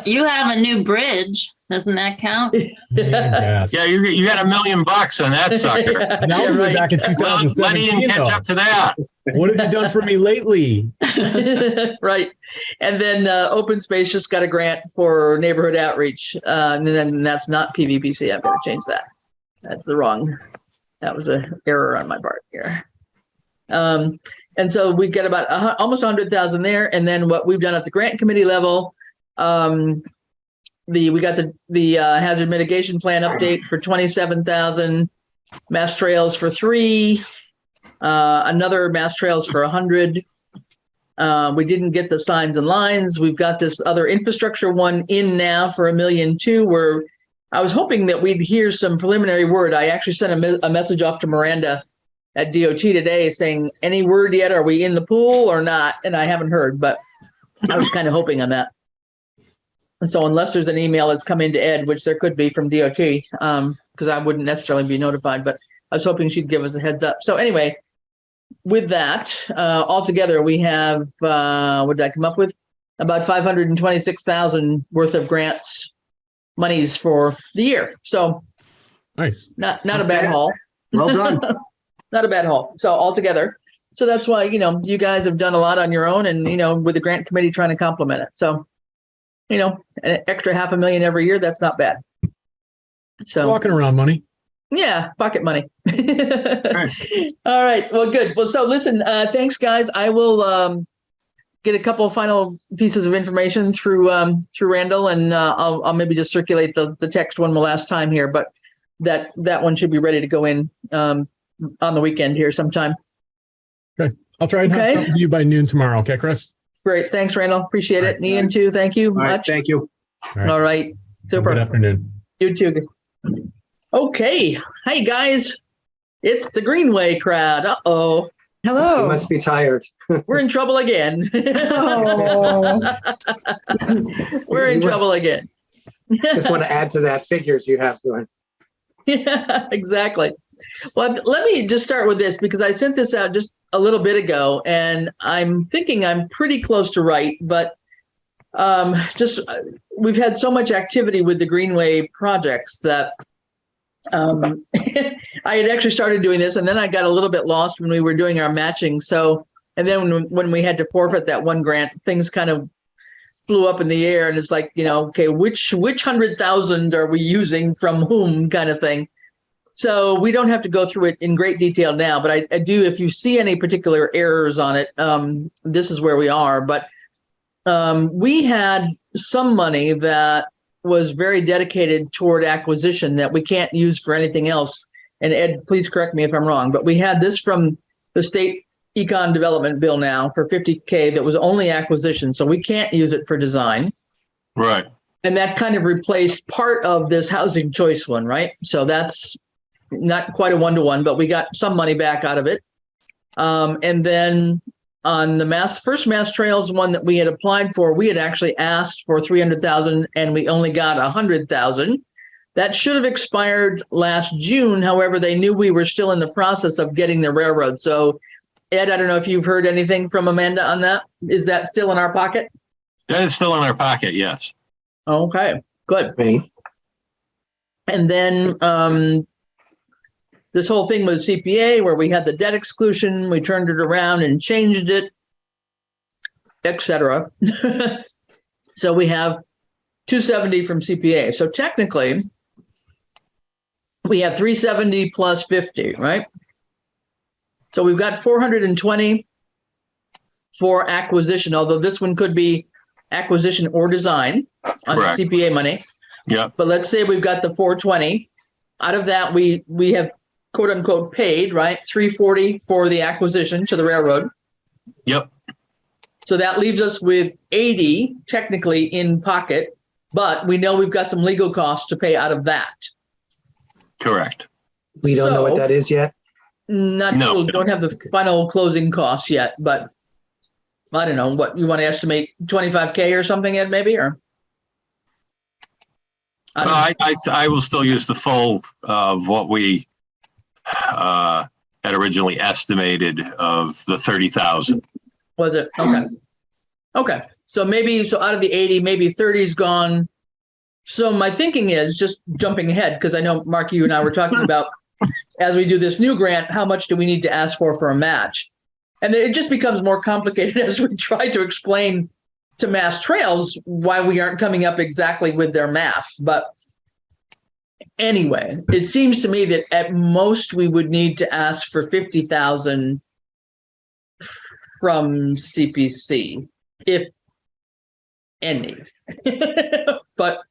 You have a new bridge. Doesn't that count? Yes. Yeah, you got $1 million on that sucker. Yeah, That was way right. back in Well, let Ian 2017. catch though. up to that. What have you done for me lately? Right. And then open space just got a grant for neighborhood outreach. And then that's not PVPC. I've got to change that. That's that was an error on my part here. And so we get about almost 100,000 there. And then what we've done at the grant committee level, we got the hazard mitigation plan update for 27,000, mass trails for 3, another mass trails for 100. We didn't get the signs and lines. We've got this other infrastructure one in now for $1.2 million, where I was hoping that we'd hear some preliminary word. I actually sent a message off to Miranda at DOT today saying, any word yet? Are we in the pool or not? And I haven't heard, but I was kind of hoping on that. So unless there's an email that's come into Ed, which there could be from DOT, because I wouldn't necessarily be notified, but I was hoping she'd give us a heads up. So anyway, with that, altogether, we have, what did I come up with? About 526,000 worth of grants, monies for the year. So Nice. not a bad haul. Well done. Not a bad haul. So altogether. So that's why, you guys have done a lot on your own and, with the grant committee trying to complement it. So, an extra $500,000 every year, that's not bad. So Walking around money. yeah, pocket money. All right. Well, good. Well, so listen, thanks guys. I will get a couple of final pieces of information through Randall, and I'll maybe just circulate the text one last time here, but that one should be ready to go in on the weekend here sometime. Okay. I'll try and have something to you by noon tomorrow. Okay, Chris? Great. Thanks, Randall. Appreciate it. And Ian too. Thank you All right, much. thank you. All right. Super. Good afternoon. You too. Okay. Hey guys, it's the Greenway crowd. Uh-oh. Hello. You must be tired. We're in trouble again. Oh. We're in trouble again. Just want to add to that figures you have going. Yeah, exactly. Well, let me just start with this because I sent this out just a little bit ago and I'm thinking I'm pretty close to right, but we've had so much activity with the Greenway projects that I had actually started doing this and then I got a little bit lost when we were doing our matching. So, and then when we had to forfeit that one grant, things kind of flew up in the air and it's like, okay, which 100,000 are we using from whom kind of thing. So we don't have to go through it in great detail now, but I do, if you see any particular errors on it, this is where we are. But we had some money that was very dedicated toward acquisition that we can't use for anything else. And Ed, please correct me if I'm wrong, but we had this from the state econ development bill now for $50,000 that was only acquisition. So we can't use it for design. Right. And that kind of replaced part of this housing choice one, right? So that's not quite a one-to-one, but we got some money back out of it. And then on the first mass trails one that we had applied for, we had actually asked for 300,000 and we only got 100,000. That should have expired last June. However, they knew we were still in the process of getting the railroad. So Ed, I don't know if you've heard anything from Amanda on that. Is that still in our pocket? That is still in our pocket, yes. Okay, good. Right. And then this whole thing with CPA where we had the debt exclusion, we turned it around and changed it, etc. So we have 270 from CPA. So technically, we have 370 plus 50, right? So we've got 420 for acquisition, although this one could be acquisition or design on Correct. the CPA money. Yeah. But let's say we've got the 420. Out of that, we have quote unquote paid, right? 340 for the acquisition to the railroad. Yep. So that leaves us with 80 technically in pocket, but we know we've got some legal costs to pay out of that. Correct. We don't know So- what that is yet. No. Don't have the final closing costs yet, but I don't know what you want to estimate, 25K or something, Ed, maybe, or? Well, I will still use the full of what we had originally estimated of the 30,000. Was it? Okay. Okay. So maybe, so out of the 80, maybe 30 is gone. So my thinking is just jumping ahead, because I know, Mark, you and I were talking about, as we do this new grant, how much do we need to ask for a match? And it just becomes more complicated as we try to explain to Mass Trails why we aren't coming up exactly with their math. But anyway, it seems to me that at most we would need to ask for 50,000 from CPC, if any. But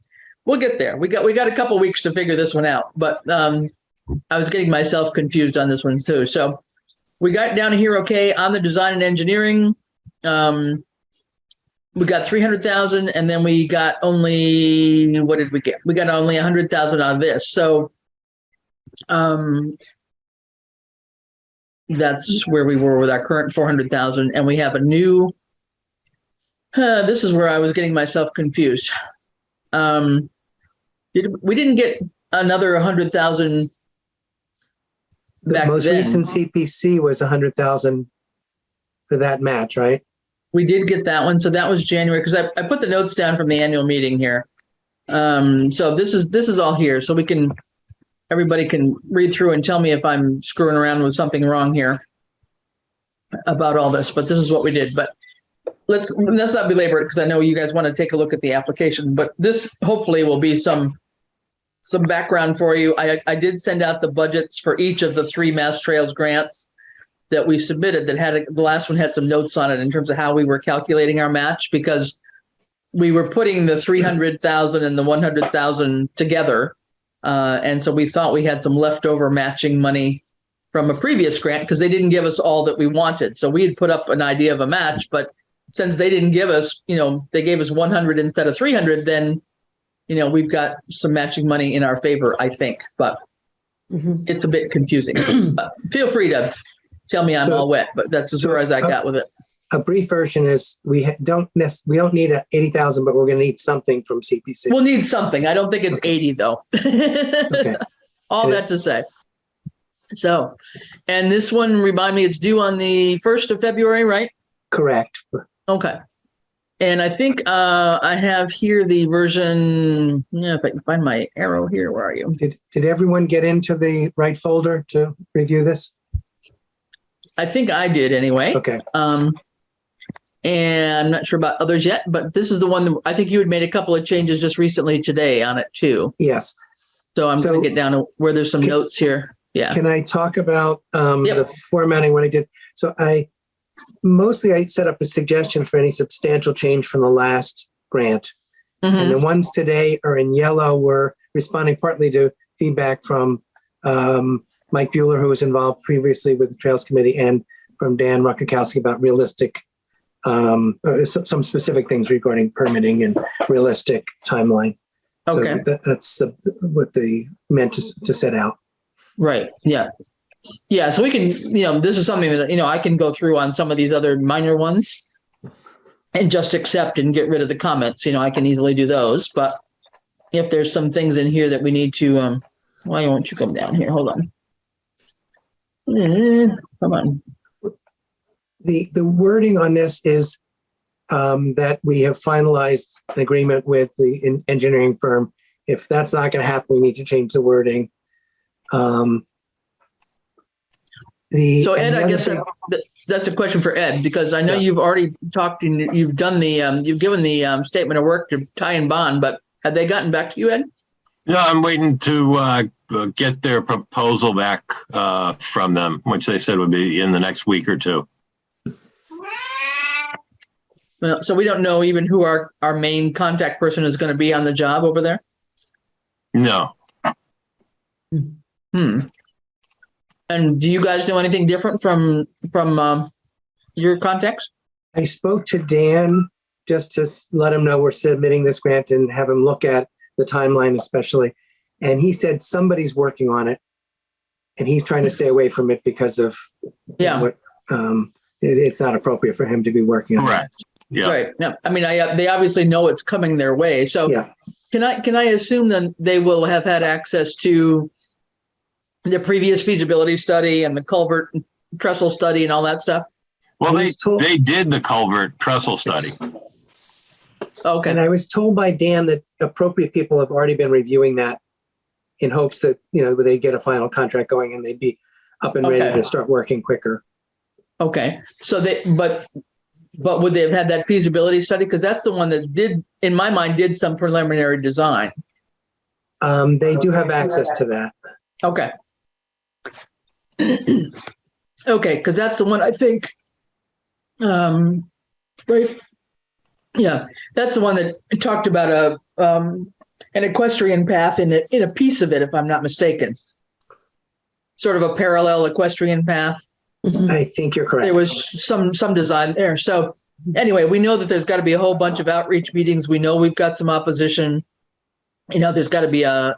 we'll get there. We got a couple weeks to figure this one out. But I was getting myself confused on this one too. So we got down here okay on the design and engineering. We got 300,000, and then we got only, what did we get? We got only 100,000 on this. So that's where we were with our current 400,000, and we have a new. This is where I was getting myself confused. We didn't get another 100,000. The most recent CPC was 100,000 for that match, right? We did get that one. So that was January, because I put the notes down from the annual meeting here. So this is all here. So everybody can read through and tell me if I'm screwing around with something wrong here about all this, but this is what we did. But let's not belabor it, because I know you guys want to take a look at the application, but this hopefully will be some background for you. I did send out the budgets for each of the 3 Mass Trails grants that we submitted, the last one had some notes on it in terms of how we were calculating our match, because we were putting the 300,000 and the 100,000 together. And so we thought we had some leftover matching money from a previous grant, because they didn't give us all that we wanted. So we had put up an idea of a match, but since they didn't give us, they gave us 100 instead of 300, then, we've got some matching money in our favor, I think, but it's a bit confusing. But feel free to tell me I'm all wet, but that's as far as I got with it. A brief version is we don't need 80,000, but we're going to need something from CPC. We'll need something. I don't think it's 80 though. Okay. All that to say. So, and this one, remind me, it's due on the 1st of February, right? Correct. Okay. And I think I have here the version. Yeah, if I can find my arrow here, where are you? Did everyone get into the right folder to review this? I think I did anyway. Okay. And I'm not sure about others yet, but this is the one that I think you had made a couple of changes just recently today on it too. Yes. So I'm going to get down to where there's some notes here. Yeah. Can I talk about Yep. the formatting, what I did? So I set up a suggestion for any substantial change from the last grant. Mhm. And the ones today are in yellow. We're responding partly to feedback from Mike Bueller, who was involved previously with the Trails Committee, and from Dan Ruckakowski about realistic, some specific things regarding permitting and realistic timeline. Okay. So that's what they meant to set out. Right. Yeah. Yeah. So we can, this is something that, I can go through on some of these other minor ones and just accept and get rid of the comments. I can easily do those. But if there's some things in here that we need to, why won't you come down here? Hold on. Come on. The wording on this is that we have finalized an agreement with the engineering firm. If that's not going to happen, we need to change the wording. So Ed, I guess that's a question for Ed, because I know you've already talked and you've done you've given the statement of work to Ty and Bond, but have they gotten back to you, Ed? No, I'm waiting to get their proposal back from them, which they said would be in the next week or two. Well, so we don't know even who our main contact person is going to be on the job over there? No. And do you guys know anything different from your contacts? I spoke to Dan just to let him know we're submitting this grant and have him look at the timeline especially. And he said somebody's working on it and he's trying to stay away from it because of what it's not appropriate for him to be working on. Correct. Yeah. Right. Yeah. I mean, they obviously know it's coming their way. So can I assume then they will have had access to the previous feasibility study and the culvert and trestle study and all that stuff? Well, I was told- they did the culvert trestle study. Okay. And I was told by Dan that appropriate people have already been reviewing that in hopes that, they get a final contract going and they'd be up and ready Okay. to start working quicker. Okay. So but would they have had that feasibility study? Because that's the one that did, in my mind, did some preliminary design. They do have access to that. Okay. Okay, because that's the one I think, right? Yeah, that's the one that talked about an equestrian path in a piece of it, if I'm not mistaken. Sort of a parallel equestrian path. I think you're correct. There was some design there. So anyway, we know that there's got to be a whole bunch of outreach meetings. We know we've got some opposition. There's got to be a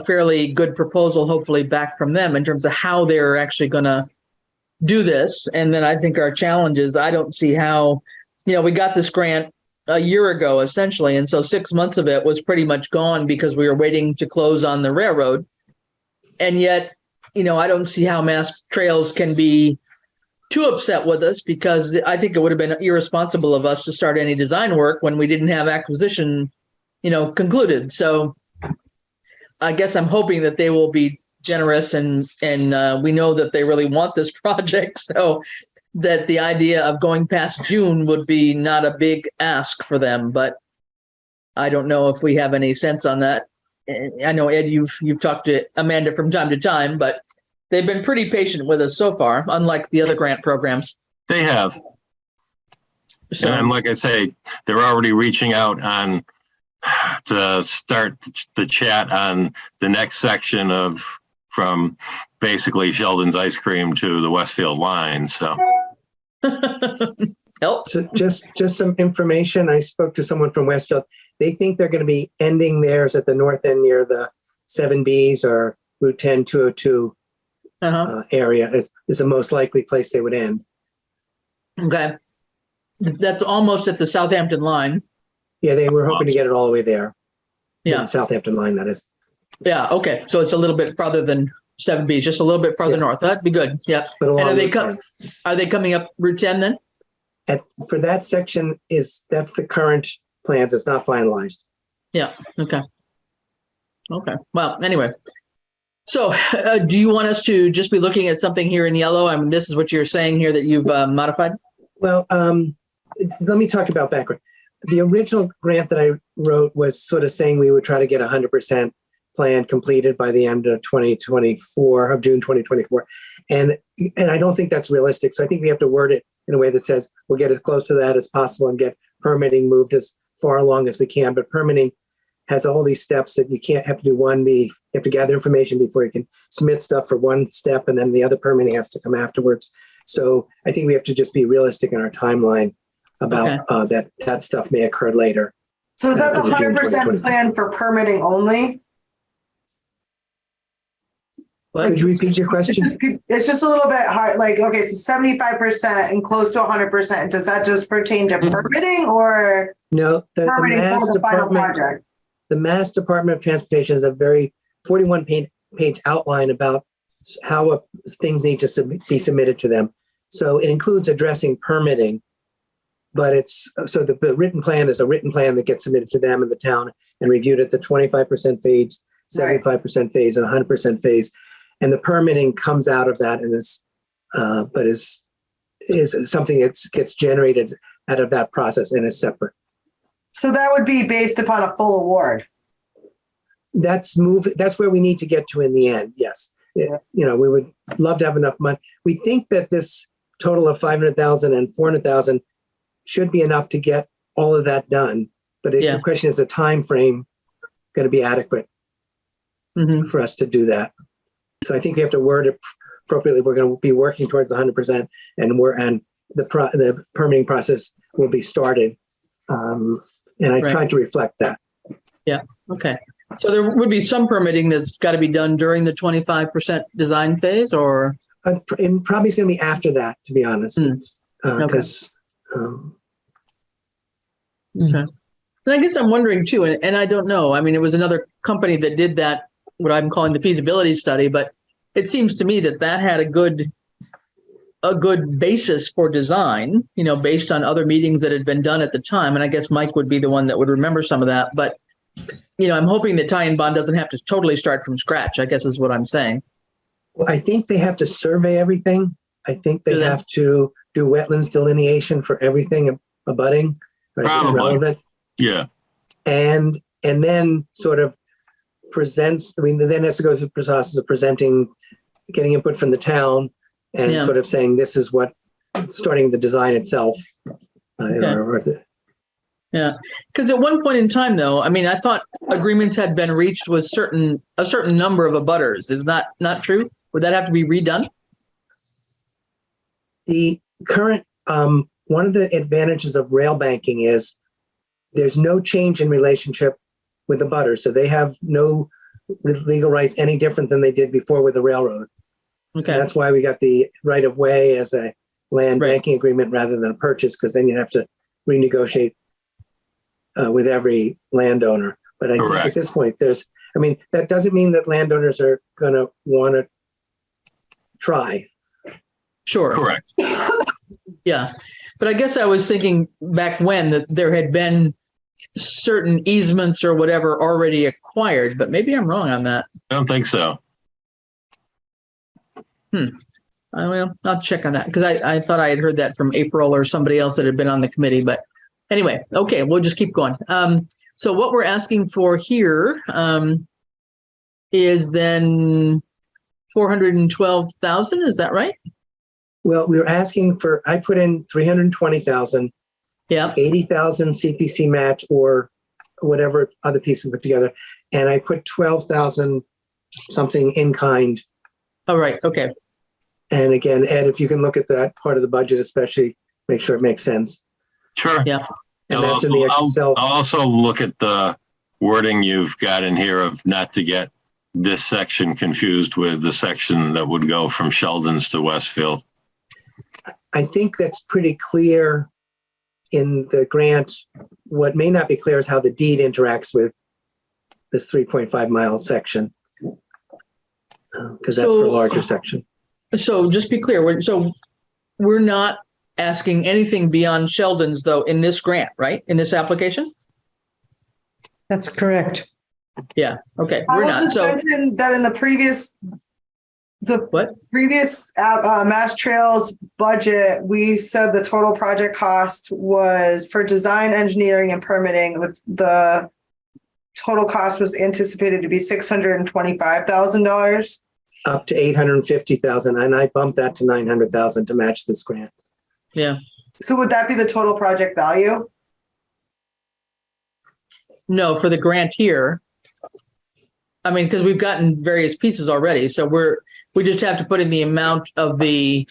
fairly good proposal, hopefully back from them in terms of how they're actually going to do this. And then I think our challenge is, I don't see how, we got this grant a year ago, essentially. And so 6 months of it was pretty much gone because we were waiting to close on the railroad. And yet, I don't see how Mass Trails can be too upset with us, because I think it would have been irresponsible of us to start any design work when we didn't have acquisition, concluded. So I guess I'm hoping that they will be generous and we know that they really want this project. So that the idea of going past June would be not a big ask for them, but I don't know if we have any sense on that. I know, Ed, you've talked to Amanda from time to time, but they've been pretty patient with us so far, unlike the other grant programs. They have. So, And like I say, they're already reaching out to start the chat on the next section from basically Sheldon's ice cream to the Westfield line. So. Help. So just some information. I spoke to someone from Westfield. They think they're going to be ending theirs at the north end near the 7Bs or Route 10 202 area is the most likely place they would end. Okay. That's almost at the Southampton line. Yeah, they were hoping to get it all the way there. Yeah. The Southampton line, that is. Yeah. Okay. So it's a little bit farther than 7Bs, just a little bit farther north. That'd be good. Yeah. But And along are they coming up Route 10 then? for that section that's the current plans. It's not finalized. Yeah. Okay. Okay. Well, anyway. So do you want us to just be looking at something here in yellow? I mean, this is what you're saying here that you've modified? Well, let me talk about background. The original grant that I wrote was sort of saying we would try to get 100% plan completed by the end of 2024, of June 2024. And I don't think that's realistic. So I think we have to word it in a way that says we'll get as close to that as possible and get permitting moved as far along as we can. But permitting has all these steps that you can't have to do you have to gather information before you can submit stuff for one step, and then the other permitting has to come afterwards. So I think we have to just be realistic in our timeline about that stuff may occur later. So is that the 100% plan for permitting only? Could you repeat your question? It's just a little bit hard. Like, okay, so 75% and close to 100%. Does that just pertain to permitting or no? Permitting for the final project? The Mass Department of Transportation has a very 41-page outline about how things need to be submitted to them. So it includes addressing permitting, but the written plan is a written plan that gets submitted to them in the town and reviewed at the 25% phase, 75% phase, and 100% phase. And the permitting comes out of that and is something that gets generated out of that process and is separate. So that would be based upon a full award. That's where we need to get to in the end. Yes. Yeah. We would love to have enough money. We think that this total of 500,000 and 400,000 should be enough to get all of that done. But the question is, the time frame going to be adequate for us to do that? So I think we have to word it appropriately. We're going to be working towards 100%, and the permitting process will be started. And I tried to reflect that. Yeah. Okay. So there would be some permitting that's got to be done during the 25% design phase, or? It probably is going to be after that, to be honest. Because. Okay. And I guess I'm wondering too, and I don't know. I mean, it was another company that did that what I'm calling the feasibility study, but it seems to me that that had a good basis for design, based on other meetings that had been done at the time. And I guess Mike would be the one that would remember some of that. But, I'm hoping that tie-in bond doesn't have to totally start from scratch, I guess is what I'm saying. Well, I think they have to survey everything. I think they have to do wetlands delineation for everything abutting. Right, Probably. Relevant. Yeah. And then sort of presents, then has to go through the process of presenting, getting input from the town and sort of saying, this is what, starting the design itself. Yeah, because at one point in time, though, I thought agreements had been reached with a certain number of abutters. Is that not true? Would that have to be redone? The current, one of the advantages of rail banking is there's no change in relationship with the butters. So they have no legal rights any different than they did before with the railroad. Okay. And that's why we got the right of way as a land banking agreement rather than a purchase, because then you have to renegotiate with every landowner. But I think at this point, that doesn't mean that landowners are going to want to try. Sure. Correct. Yeah. But I guess I was thinking back when that there had been certain easements or whatever already acquired, but maybe I'm wrong on that. I don't think so. I'll check on that because I thought I had heard that from April or somebody else that had been on the committee. But anyway, okay, we'll just keep going. So what we're asking for here is then 412,000. Is that right? Well, we were asking for, I put in 320,000, 80,000 CPC match or whatever other piece we put together. And I put 12,000 something in kind. All right. Okay. And again, Ed, if you can look at that part of the budget, especially make sure it makes sense. Sure. Yeah. And that's in the Excel. I'll also look at the wording you've got in here of not to get this section confused with the section that would go from Sheldon's to Westfield. I think that's pretty clear in the grant. What may not be clear is how the deed interacts with this 3.5 mile section, because that's for a larger section. So just be clear. We're not asking anything beyond Sheldon's, though, in this grant, right? In this application? That's correct. Yeah. Okay. I We're will not. just So mention that in the previous Mass Trails budget, we said the total project cost was for design, engineering, and permitting. The total cost was anticipated to be $625,000. Up to 850,000, and I bumped that to 900,000 to match this grant. yeah. So would that be the total project value? No, for the grant here. Because we've gotten various pieces already. So we just have to put in the amount of the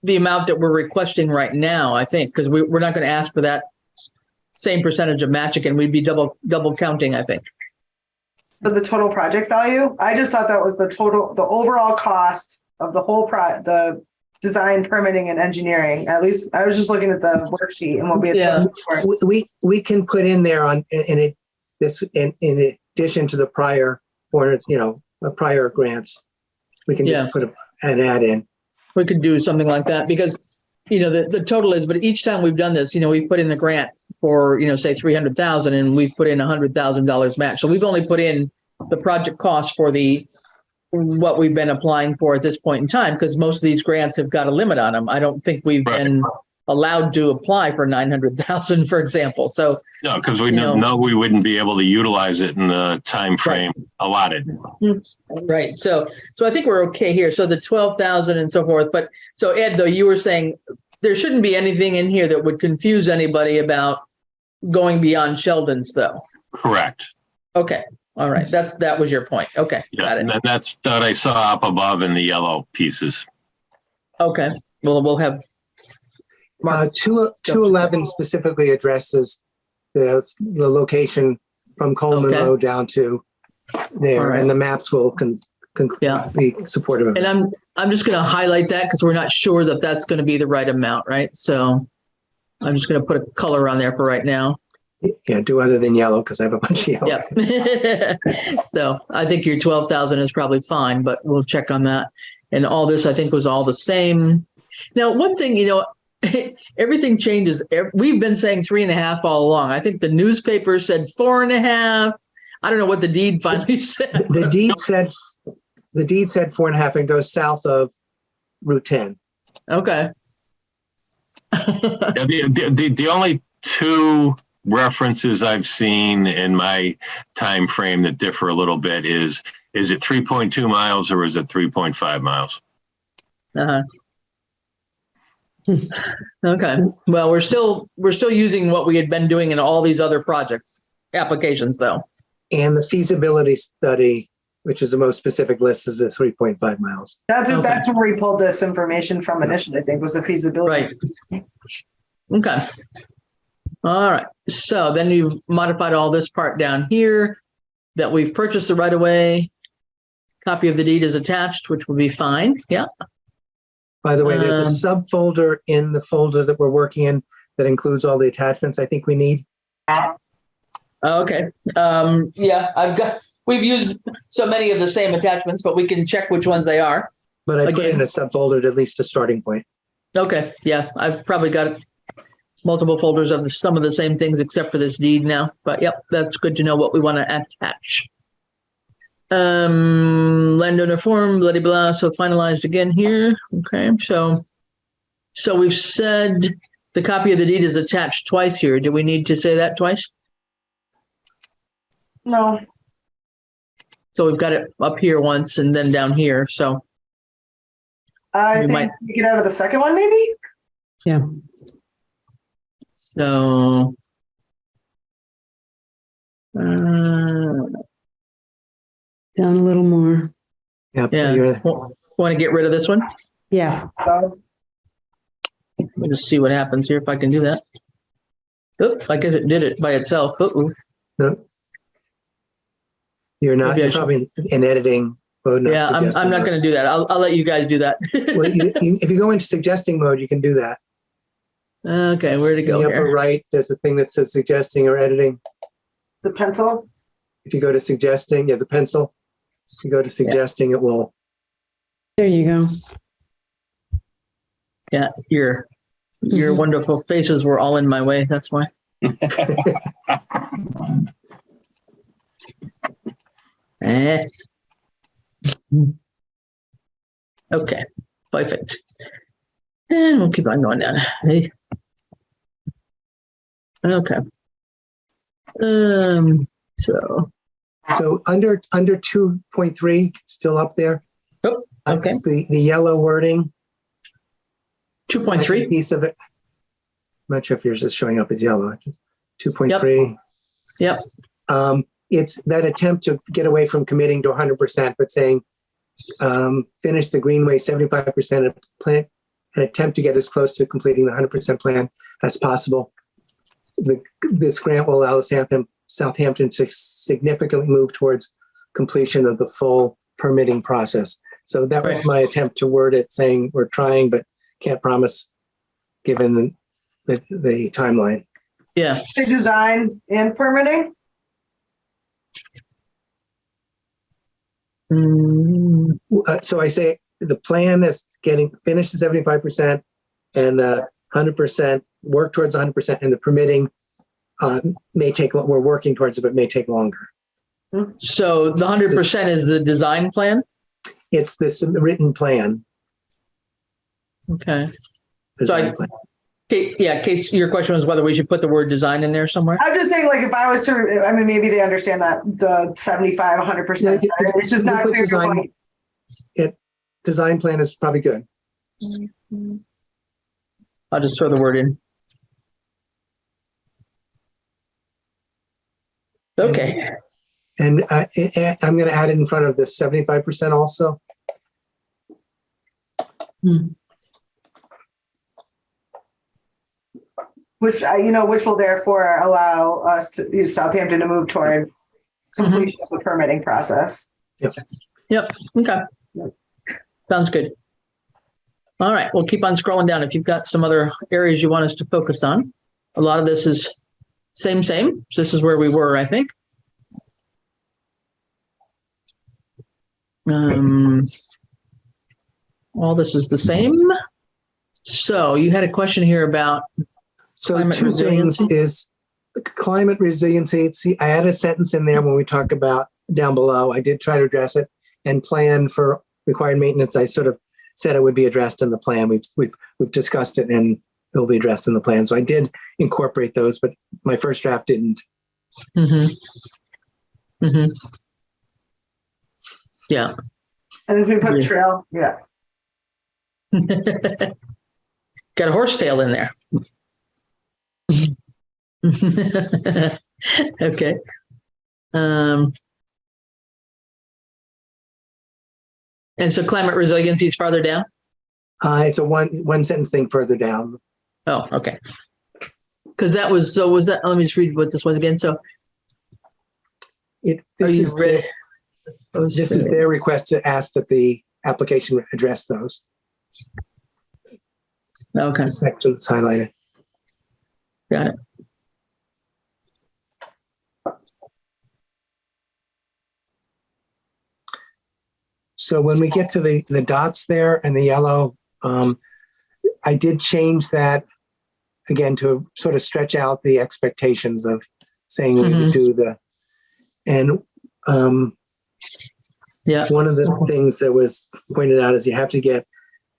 amount that we're requesting right now, I think, because we're not going to ask for that same percentage of match again. We'd be double counting, I think. For the total project value? I just thought that was the overall cost of the whole the design, permitting, and engineering. At least I was just looking at the worksheet and what we had. We can put in there in addition to the prior prior grants. We can just put an add in. We could do something like that because, the total is, but each time we've done this, we put in the grant for, say 300,000 and we've put in $100,000 match. So we've only put in the project cost for what we've been applying for at this point in time, because most of these grants have got a limit on them. I don't think we've been allowed to apply for 900,000, for example. So no, because we know we wouldn't be able to utilize it in the time frame allotted. Right. So I think we're okay here. So the 12,000 and so forth. But so Ed, though, you were saying there shouldn't be anything in here that would confuse anybody about going beyond Sheldon's, though. Correct. Okay. All right. That was your point. Okay. Yeah, got it. and that's that I saw up above in the yellow pieces. Okay. Well, we'll have 211 specifically addresses the location from Coleman Road down to there, and the maps will be supportive of it. And I'm just going to highlight that because we're not sure that that's going to be the right amount, right? So I'm just going to put a color on there for right now. Yeah, do other than yellow because I have a bunch of yellow. Yep. So I think your 12,000 is probably fine, but we'll check on that. And all this, I think, was all the same. Now, one thing, everything changes. We've been saying 3.5 all along. I think the newspaper said 4.5. I don't know what the deed finally said. The deed said 4.5 and goes south of Route 10. Okay. Yeah, the only two references I've seen in my time frame that differ a little bit is it 3.2 miles or is it 3.5 miles? Uh-huh. Okay. Well, we're still using what we had been doing in all these other projects applications, though. And the feasibility study, which is the most specific list, is at 3.5 miles. That's Okay. that's where we pulled this information from initially, I think, was the feasibility. Right. Okay. All right. So then you've modified all this part down here that we've purchased the right of way. Copy of the deed is attached, which will be fine. Yeah. By the way, there's a subfolder in the folder that we're working in that includes all the attachments I think we need. Okay. Yeah, we've used so many of the same attachments, but we can check which ones they are. But I put in a subfolder to at least a starting point. Okay. Yeah, I've probably got multiple folders of some of the same things except for this deed now. But yep, that's good to know what we want to attach. Landowner form, blah, blah, blah. So finalized again here. Okay. So we've said the copy of the deed is attached twice here. Do we need to say that twice? No. So we've got it up here once and then down here. So I think we get out of the second one, maybe? Yeah. So Down a little more. Yep. yeah. Want to get rid of this one? Yeah. Let me just see what happens here if I can do that. Oop, I guess it did it by itself. Uh-oh. No. You're not. You're probably in editing mode. Yeah, I'm not going to do that. I'll let you guys do that. Well, if you go into suggesting mode, you can do that. Okay, where to go In the here? upper right, there's a thing that says suggesting or editing. The pencil? If you go to suggesting, the pencil. If you go to suggesting, it will. There you go. Yeah, your wonderful faces were all in my way. That's why. Okay, perfect. And we'll keep on going down. Hey. Okay. So under 2.3, still up there. Oh, okay. The yellow wording. 2.3 piece of it. I'm not sure if yours is showing up as yellow. 2.3. Yep. It's that attempt to get away from committing to 100%, but saying finish the Greenway 75% of plan and attempt to get as close to completing the 100% plan as possible. This grant will allow Southampton to significantly move towards completion of the full permitting process. So that was my attempt to word it, saying we're trying, but can't promise given the timeline. Yeah. The design and permitting? So I say the plan is getting finished at 75% and 100% work towards 100%, and the permitting may take. We're working towards it, but may take longer. So the 100% is the design plan? It's this written plan. Okay. Case your question was whether we should put the word design in there somewhere. I'm just saying, like, if I was to, I mean, maybe they understand that the 75, 100%. It's just not clear. Design plan is probably good. I'll just throw the word in. Okay. And I'm going to add it in front of the 75% also. Which will therefore allow us to use Southampton to move toward completion of the permitting process. Yep. Okay. Sounds good. All right. We'll keep on scrolling down. If you've got some other areas you want us to focus on, a lot of this is Same. So this is where we were, I think. All this is the same. So you had a question here about climate two resiliency? things is climate resiliency. See, I had a sentence in there when we talk about down below. I did try to address it, and plan for required maintenance. I sort of said it would be addressed in the plan. We've discussed it, and it will be addressed in the plan. So I did incorporate those, but my first draft didn't. Mm-hmm. Mm-hmm. Yeah. And if we put trail, yeah. Got a horsetail in there. Okay. And so climate resiliency is farther down? It's a one sentence thing further down. Oh, okay. Because was that, let me just read what this was again. So this is their request to ask that the application address those. Okay. The section's highlighted. Got it. So when we get to the dots there and the yellow, I did change that again to sort of stretch out the expectations of saying we would do one of the things that was pointed out is you have to get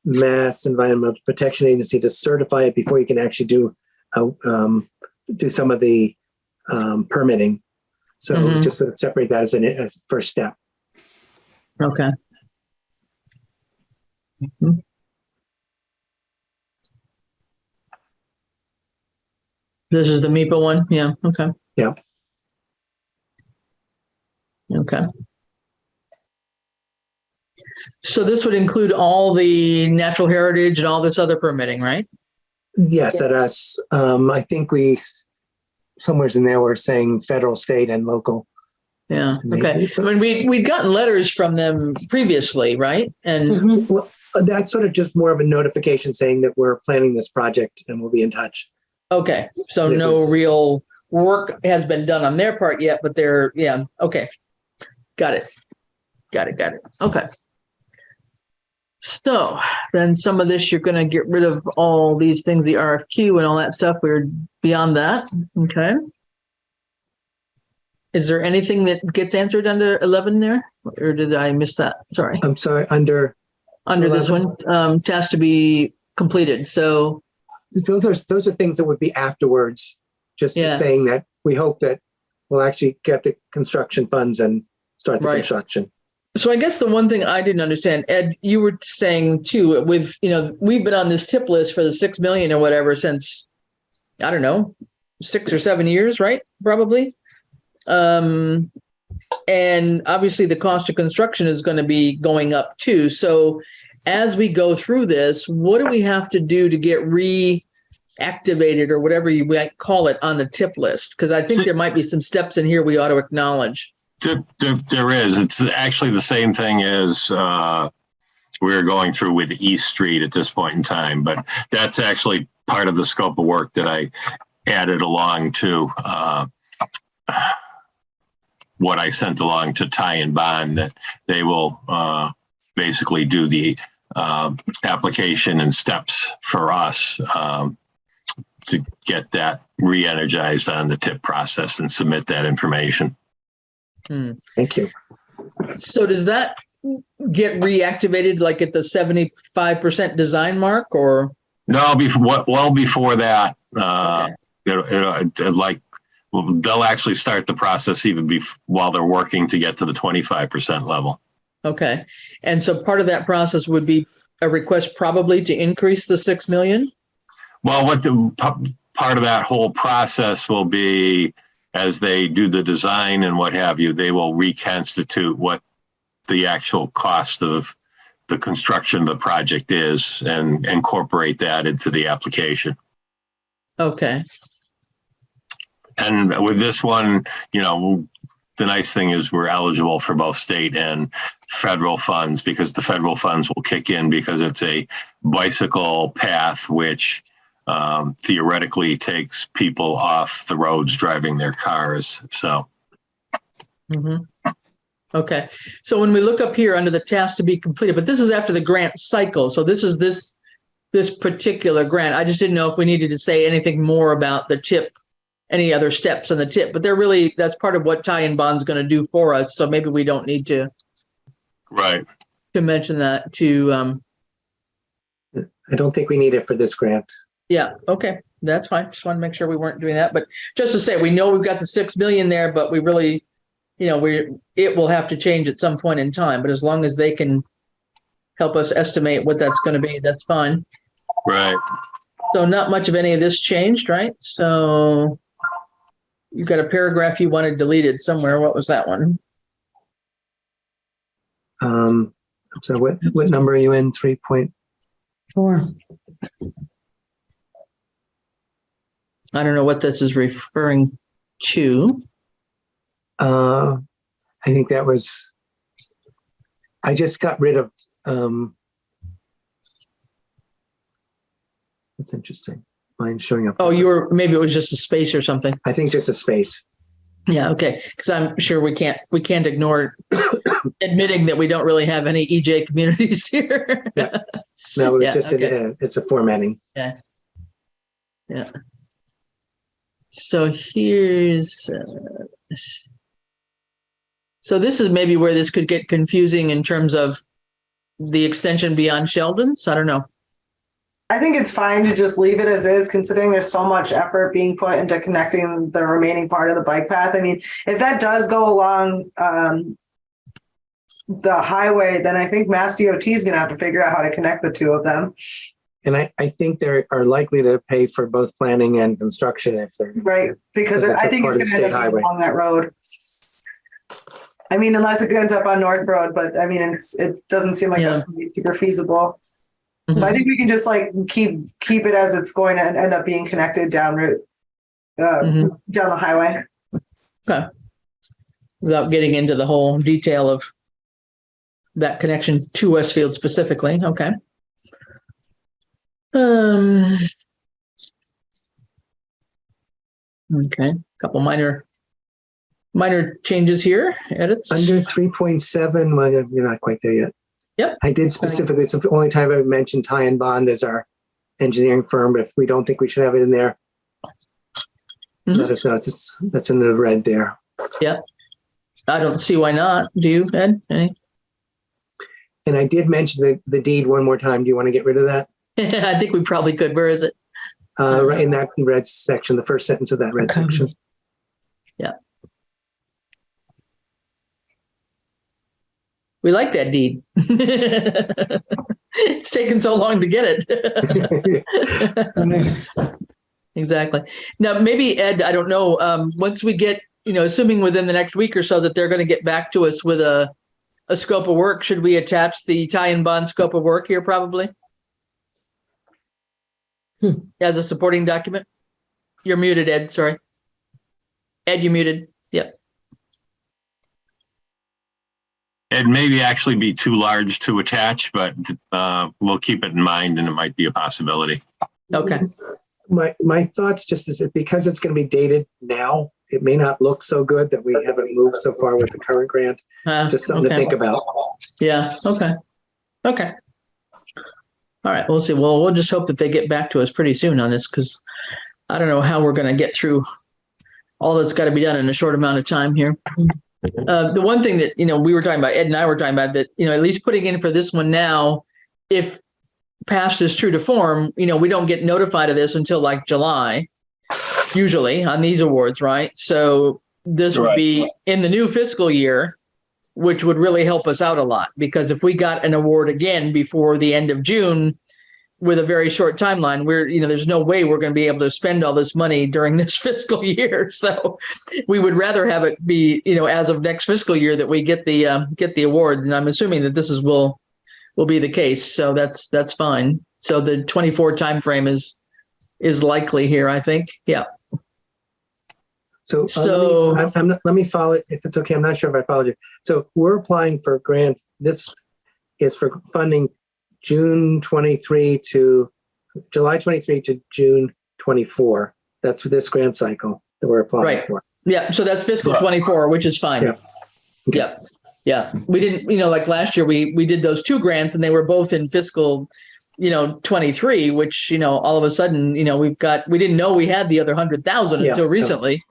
Mass Environmental Protection Agency to certify it before you can actually do some of the permitting. So just sort of separate that as a first step. Okay. Mm-hmm. This is the MIPA one? Yeah. Okay. Yeah. Okay. So this would include all the natural heritage and all this other permitting, right? Yes, at us. I think somewhere's in there we're saying federal, state, and local. Yeah. Okay. So when we'd gotten letters from them previously, right? And well, that's sort of just more of a notification saying that we're planning this project and we'll be in touch. Okay. So no real work has been done on their part yet, but okay. Got it. Okay. So then some of this, you're going to get rid of all these things, the RFQ and all that stuff. We're beyond that. Okay. Is there anything that gets answered under 11 there? Or did I miss that? Sorry. I'm sorry. Under this one, task to be completed. So those are things that would be afterwards, just saying that we hope that we'll actually get the construction funds and start the construction. So I guess the one thing I didn't understand, Ed, you were saying too, we've been on this tip list for the 6 million or whatever since, I don't know, 6 or 7 years, right? Probably. And obviously the cost of construction is going to be going up too. So as we go through this, what do we have to do to get reactivated or whatever you might call it on the tip list? Because I think there might be some steps in here we ought to acknowledge. There is. It's actually the same thing as we're going through with East Street at this point in time, but that's actually part of the scope of work that I added along to what I sent along to Ty and Bond, that they will basically do the application and steps for us to get that re-energized on the tip process and submit that information. Thank you. So does that get reactivated like at the 75% design mark or? No, well before that. Okay. They'll actually start the process even while they're working to get to the 25% level. Okay. And so part of that process would be a request probably to increase the 6 million? Well, what part of that whole process will be, as they do the design and what have you, they will reconstitute what the actual cost of the construction of the project is and incorporate that into the application. Okay. And with this one, the nice thing is we're eligible for both state and federal funds, because the federal funds will kick in because it's a bicycle path, which theoretically takes people off the roads driving their cars. So. Mhm. Okay. So when we look up here under the task to be completed, but this is after the grant cycle. So this is this particular grant. I just didn't know if we needed to say anything more about the TIP, any other steps on the TIP, but that's part of what tie-in bond's going to do for us. So maybe we don't need to mention that to, I don't think we need it for this grant. yeah. Okay. That's fine. Just want to make sure we weren't doing that, but just to say, we know we've got the 6 million there, but we really, it will have to change at some point in time, but as long as they can help us estimate what that's going to be, that's fine. Right. So not much of any of this changed, right? So you've got a paragraph you wanted deleted somewhere. What was that one? So what number are you in? 3.4. I don't know what this is referring to. I think that was, I just got rid of, that's interesting. Mine's showing up. Oh, maybe it was just a space or something. I think just a space. Yeah. Okay. Because I'm sure we can't ignore admitting that we don't really have any EJ communities here. Yeah. No, it's Yeah, just, okay. it's a formatting. Yeah. Yeah. So here's, so this is maybe where this could get confusing in terms of the extension beyond Sheldon's. I don't know. I think it's fine to just leave it as is, considering there's so much effort being put into connecting the remaining part of the bike path. I mean, if that does go along the highway, then I think Mass DOT is going to have to figure out how to connect the two of them. And I think they are likely to pay for both planning and construction if they're right, because I think it's going to end up being along that road. I mean, unless it ends up on North Road, but I mean, it doesn't seem like that's going to be super feasible. Mm-hmm. So I think we can just like keep it as it's going to end up being connected down route, down the highway. Okay. Without getting into the whole detail of that connection to Westfield specifically. Okay. Okay. Couple minor changes here, edits. Under 3.7, well, you're not quite there yet. Yep. I did specifically, it's the only time I've mentioned tie-in bond as our engineering firm. But if we don't think we should have it in there, let us know. That's in the red there. Yep. I don't see why not. Do you, Ed? Any? And I did mention the deed one more time. Do you want to get rid of that? I think we probably could. Where is it? Right in that red section, the first sentence of that red section. Yeah. We like that deed. It's taken so long to get it. Exactly. Now, maybe Ed, I don't know. Once we get, assuming within the next week or so that they're going to get back to us with a scope of work, should we attach the tie-in bond scope of work here probably? As a supporting document? You're muted, Ed. Sorry. Ed, you muted. Yep. It may actually be too large to attach, but we'll keep it in mind and it might be a possibility. Okay. My thoughts just is that because it's going to be dated now, it may not look so good that we haven't moved so far with the current grant. Just something to think about. Yeah. Okay. Okay. All right. We'll see. Well, we'll just hope that they get back to us pretty soon on this, because I don't know how we're going to get through all that's got to be done in a short amount of time here. The one thing that, we were talking about, Ed and I were talking about that, at least putting in for this one now, if past is true to form, we don't get notified of this until like July, usually on these awards, right? So this would be in the new fiscal year, which would really help us out a lot, because if we got an award again before the end of June with a very short timeline, there's no way we're going to be able to spend all this money during this fiscal year. So we would rather have it be, as of next fiscal year that we get the award. And I'm assuming that this will be the case. So that's fine. So the 24 timeframe is likely here, I think. Yeah. So let me follow, if it's okay. I'm not sure if I followed you. So we're applying for a grant. This is for funding June 23 to July 23 to June 24. That's for this grant cycle that we're applying Right. for. Yeah, so that's fiscal 24, which is fine. Yeah. Yeah. Yeah. We didn't, like last year, we did those 2 grants and they were both in fiscal, 23, which, all of a sudden, we didn't know we had the other 100,000 Yeah. until recently.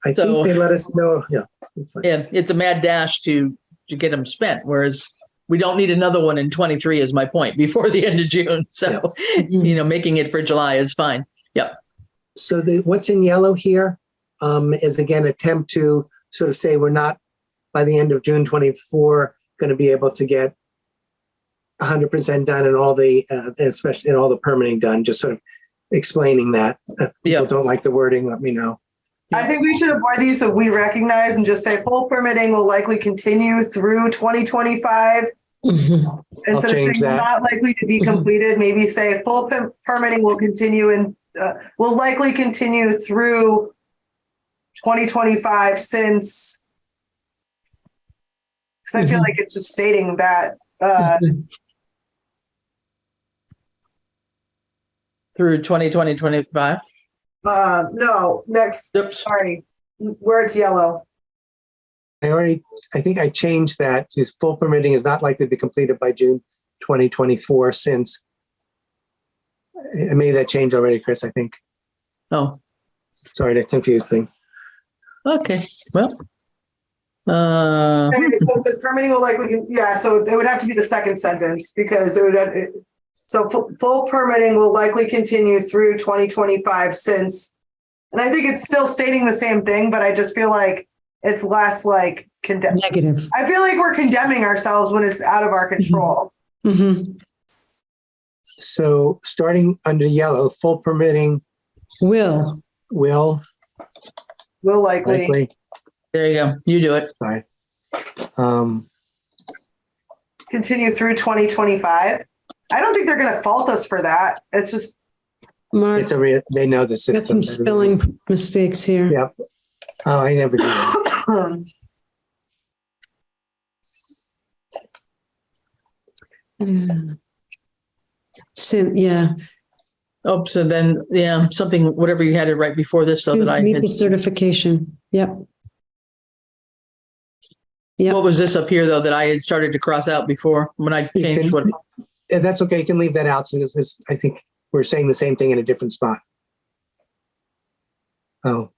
I So- think they let us know. Yeah. That's fine. And it's a mad dash to get them spent, whereas we don't need another one in 23 is my point, before the end of June. So, making it for July is fine. Yep. So what's in yellow here is again attempt to sort of say we're not by the end of June 24 going to be able to get 100% done and all the especially all the permitting done. Just sort of explaining that. If people don't like the wording, let me know. I think we should avoid the use of "we recognize" and just say full permitting will likely continue through 2025. Instead of saying not likely to be completed, maybe say full permitting will continue and will likely continue through 2025 since. Because I feel like it's just stating that. Through 2025. No, next. Oops. Sorry, where it's yellow. I think I changed that to full permitting is not likely to be completed by June 2024 since I made that change already, Chris, I think. Oh, Sorry to confuse things. okay. Well, Okay, so it says permitting will likely, so it would have to be the second sentence because it would, full permitting will likely continue through 2025 since, and I think it's still stating the same thing, but I just feel like it's less like Negative. I feel like we're condemning ourselves when it's out of our control. Mm-hmm. So starting under yellow, full permitting Will. will Likely there you go. You do it. Sorry. continue through 2025. I don't think they're going to fault us for that. It's just Mark, they know the got system. some spelling mistakes here. Yep. Oh, I never do that. Yeah. Oh, so then, something, whatever you had it right before this, so that I meet had, the certification. Yep. Yep. what was this up here though, that I had started to cross out before when I changed what? That's okay. You can leave that out. So I think we're saying the same thing in a different spot. Oh.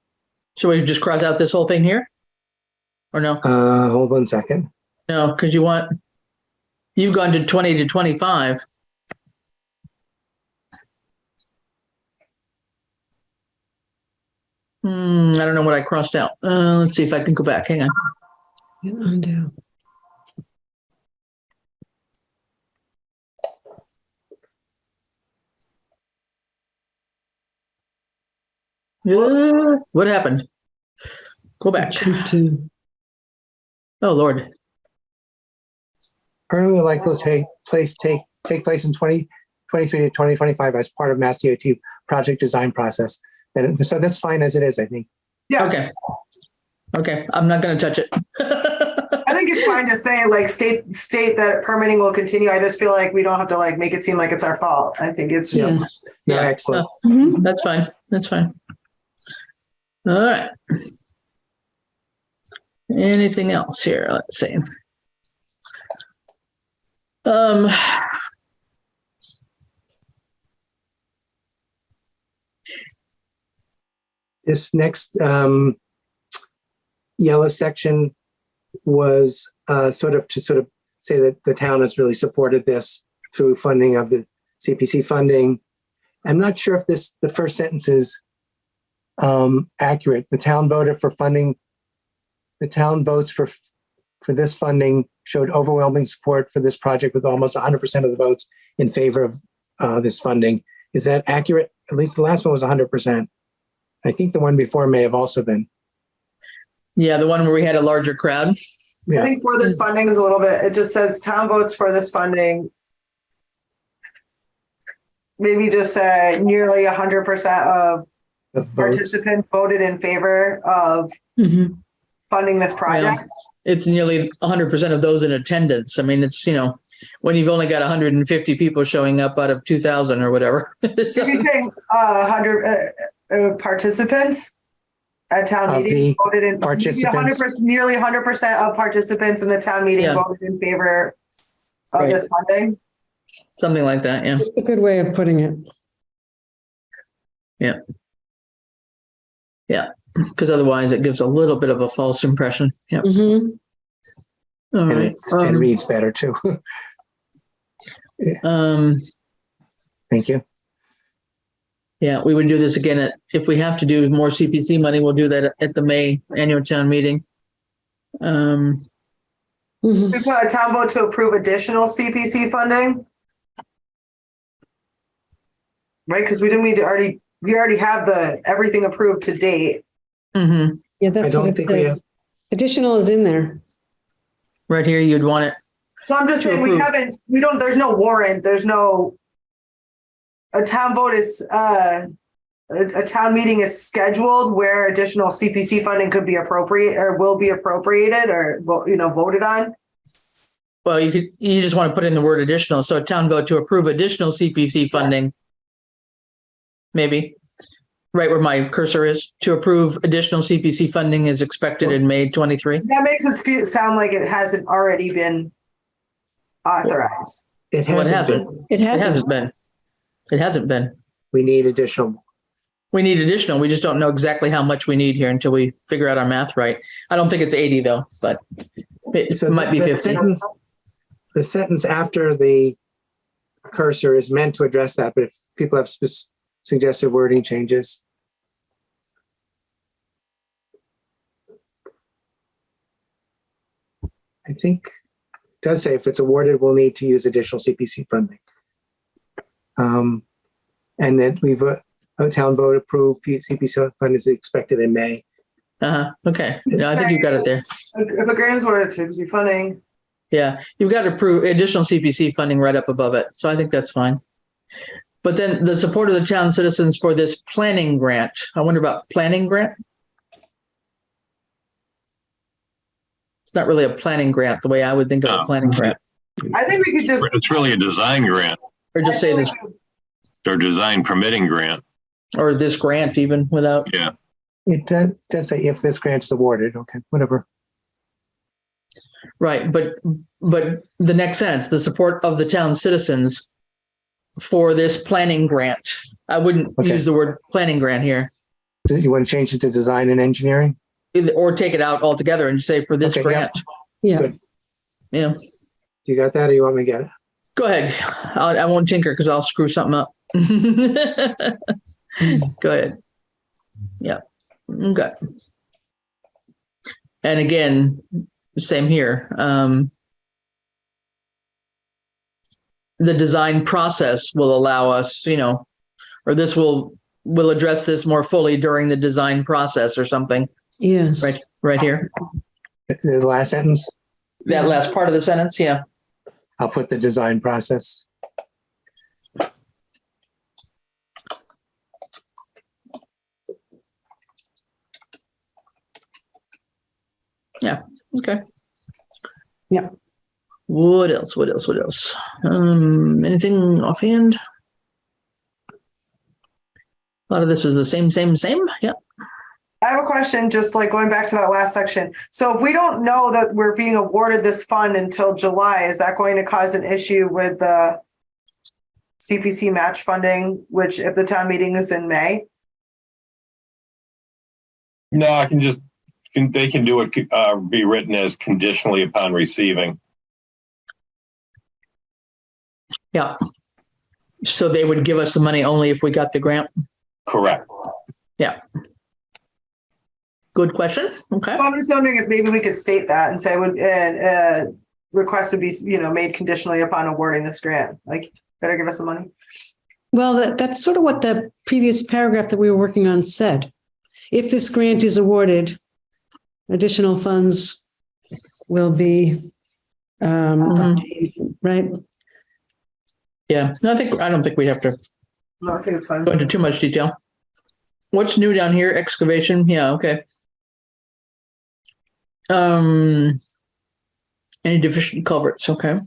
Should we just cross out this whole thing here? Or no? Hold 1 second. No, because you've gone to 20 to 25. I don't know what I crossed out. Let's see if I can go back. Hang on. Undo. What happened? Go back. Oh, Lord. Permanently likely will take place in 2023 to 2025 as part of Mass DOT project design process. So that's fine as it is, I think. yeah. Okay. I'm not going to touch it. I think it's fine to say like state that permitting will continue. I just feel like we don't have to like make it seem like it's our fault. I think it's Yeah. just No, excellent. That's fine. That's fine. All right. Anything else here? Let's see. This next yellow section was sort of say that the town has really supported this through funding of the CPC funding. I'm not sure if the first sentence is accurate. The town voted for funding. The town votes for this funding showed overwhelming support for this project with almost 100% of the votes in favor of this funding. Is that accurate? At least the last one was 100%. I think the one before may have also been. Yeah, the one where we had a larger crowd. Yeah. I think for this funding is a little bit, it just says town votes for this funding. Maybe just nearly 100% of The votes. participants voted in favor of funding this project. it's nearly 100% of those in attendance. I mean, it's, when you've only got 150 people showing up out of 2,000 or whatever. If you take 100 participants at town Of meeting the voted in, participants? nearly 100% of participants in the town meeting Yeah. voted in favor of Right. this funding. Something like that, yeah. That's a good way of putting it. Because otherwise it gives a little bit of a false impression. Yeah. Mhm. All And, right. it reads better too. Thank you. Yeah, we would do this again if we have to do more CPC money, we'll do that at the May annual town meeting. Mhm. We put a town vote to approve additional CPC funding. Right, because we already have everything approved to date. Mm-hmm. Yeah, that's I don't what it think we says. Additional is in there. Right here, you'd want it. So I'm just To saying approve. there's no warrant, a town vote is, a town meeting is scheduled where additional CPC funding could be appropriate or will be appropriated or, voted on. Well, you just want to put in the word additional. So a town vote to approve additional CPC funding. Maybe. Right where my cursor is. To approve additional CPC funding is expected in May 23. That makes it sound like it hasn't already been authorized. It Well, it hasn't hasn't. been. It It hasn't. hasn't been. It hasn't been. We need additional. We need additional. We just don't know exactly how much we need here until we figure out our math right. I don't think it's 80 though, but it might be the 50. The sentence after the cursor is meant to address that, but if people have suggested wording changes. I think it does say if it's awarded, we'll need to use additional CPC funding. And then a town vote approved CPC fund is expected in May. Okay. No, I think you've got it there. If a grant is awarded CPC funding, Yeah, you've got to approve additional CPC funding right up above it. So I think that's fine. But then the support of the town citizens for this planning grant. I wonder about planning grant. It's not really a planning grant the way I would think of a No. planning grant. I think we could just. It's really a design grant Or just say this, or design permitting grant. or this grant even without, Yeah. It does say if this grant is awarded, okay, whatever. right. But the next sentence, the support of the town citizens for this planning grant. I wouldn't Okay. use the word planning grant here. Do you want to change it to design and engineering? Or take it out altogether and say for this Okay, yeah. grant. Yeah. Good. Yeah. You got that or you want me to get it? Go ahead. I won't tinker because I'll screw something up. Go ahead. Yeah. Okay. And again, same here. The design process will allow us, or this will address this more fully during the design process or something. Yes. Right here. The last sentence, That last part of the sentence. Yeah. I'll put the design process. Okay. Yeah. What else? Anything offhand? A lot of this is the same. Yeah. I have a question, just like going back to that last section. So if we don't know that we're being awarded this fund until July, is that going to cause an issue with the CPC match funding, which if the town meeting is in May? No, they can do it, be written as conditionally upon receiving. Yeah. So they would give us the money only if we got the grant? Correct. Yeah. Good question. Okay. I'm just wondering if maybe we could state that and say would request to be, made conditionally upon awarding this grant. Like, better give us the money. Well, that's sort of what the previous paragraph that we were working on said. If this grant is awarded, additional funds will be obtained, right? Yeah. No, I don't think we have to No, I think it's fine. go into too much detail. What's new down here? Excavation. Yeah. Okay. Any deficient culverts? Okay.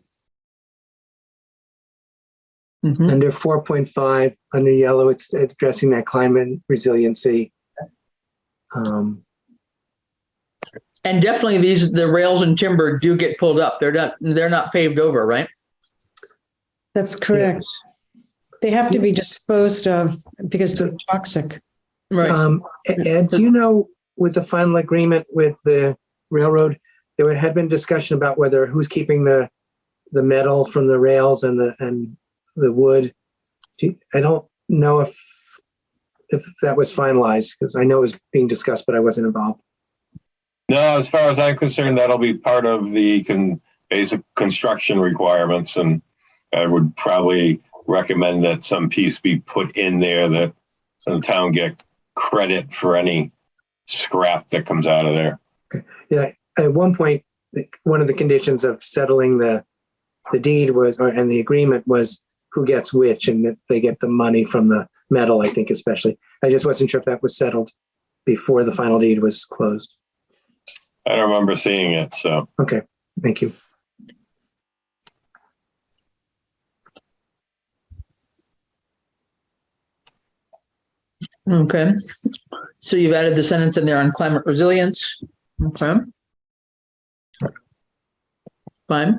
Mhm. Under 4.5, under yellow, it's addressing that climate resiliency. And definitely the rails and timber do get pulled up. They're not paved over, right? That's correct. They have to be disposed of because they're toxic. Right. And do you know, with the final agreement with the railroad, there had been discussion about whether who's keeping the metal from the rails and the wood. I don't know if that was finalized, because I know it was being discussed, but I wasn't involved. No, as far as I'm concerned, that'll be part of the basic construction requirements, and I would probably recommend that some piece be put in there that the town get credit for any scrap that comes out of there. Okay. Yeah. At one point, one of the conditions of settling the deed and the agreement was who gets which, and that they get the money from the metal, I think, especially. I just wasn't sure if that was settled before the final deed was closed. I don't remember seeing it, so. Okay, thank you. Okay. So you've added the sentence in there on climate resilience. Okay. Fine.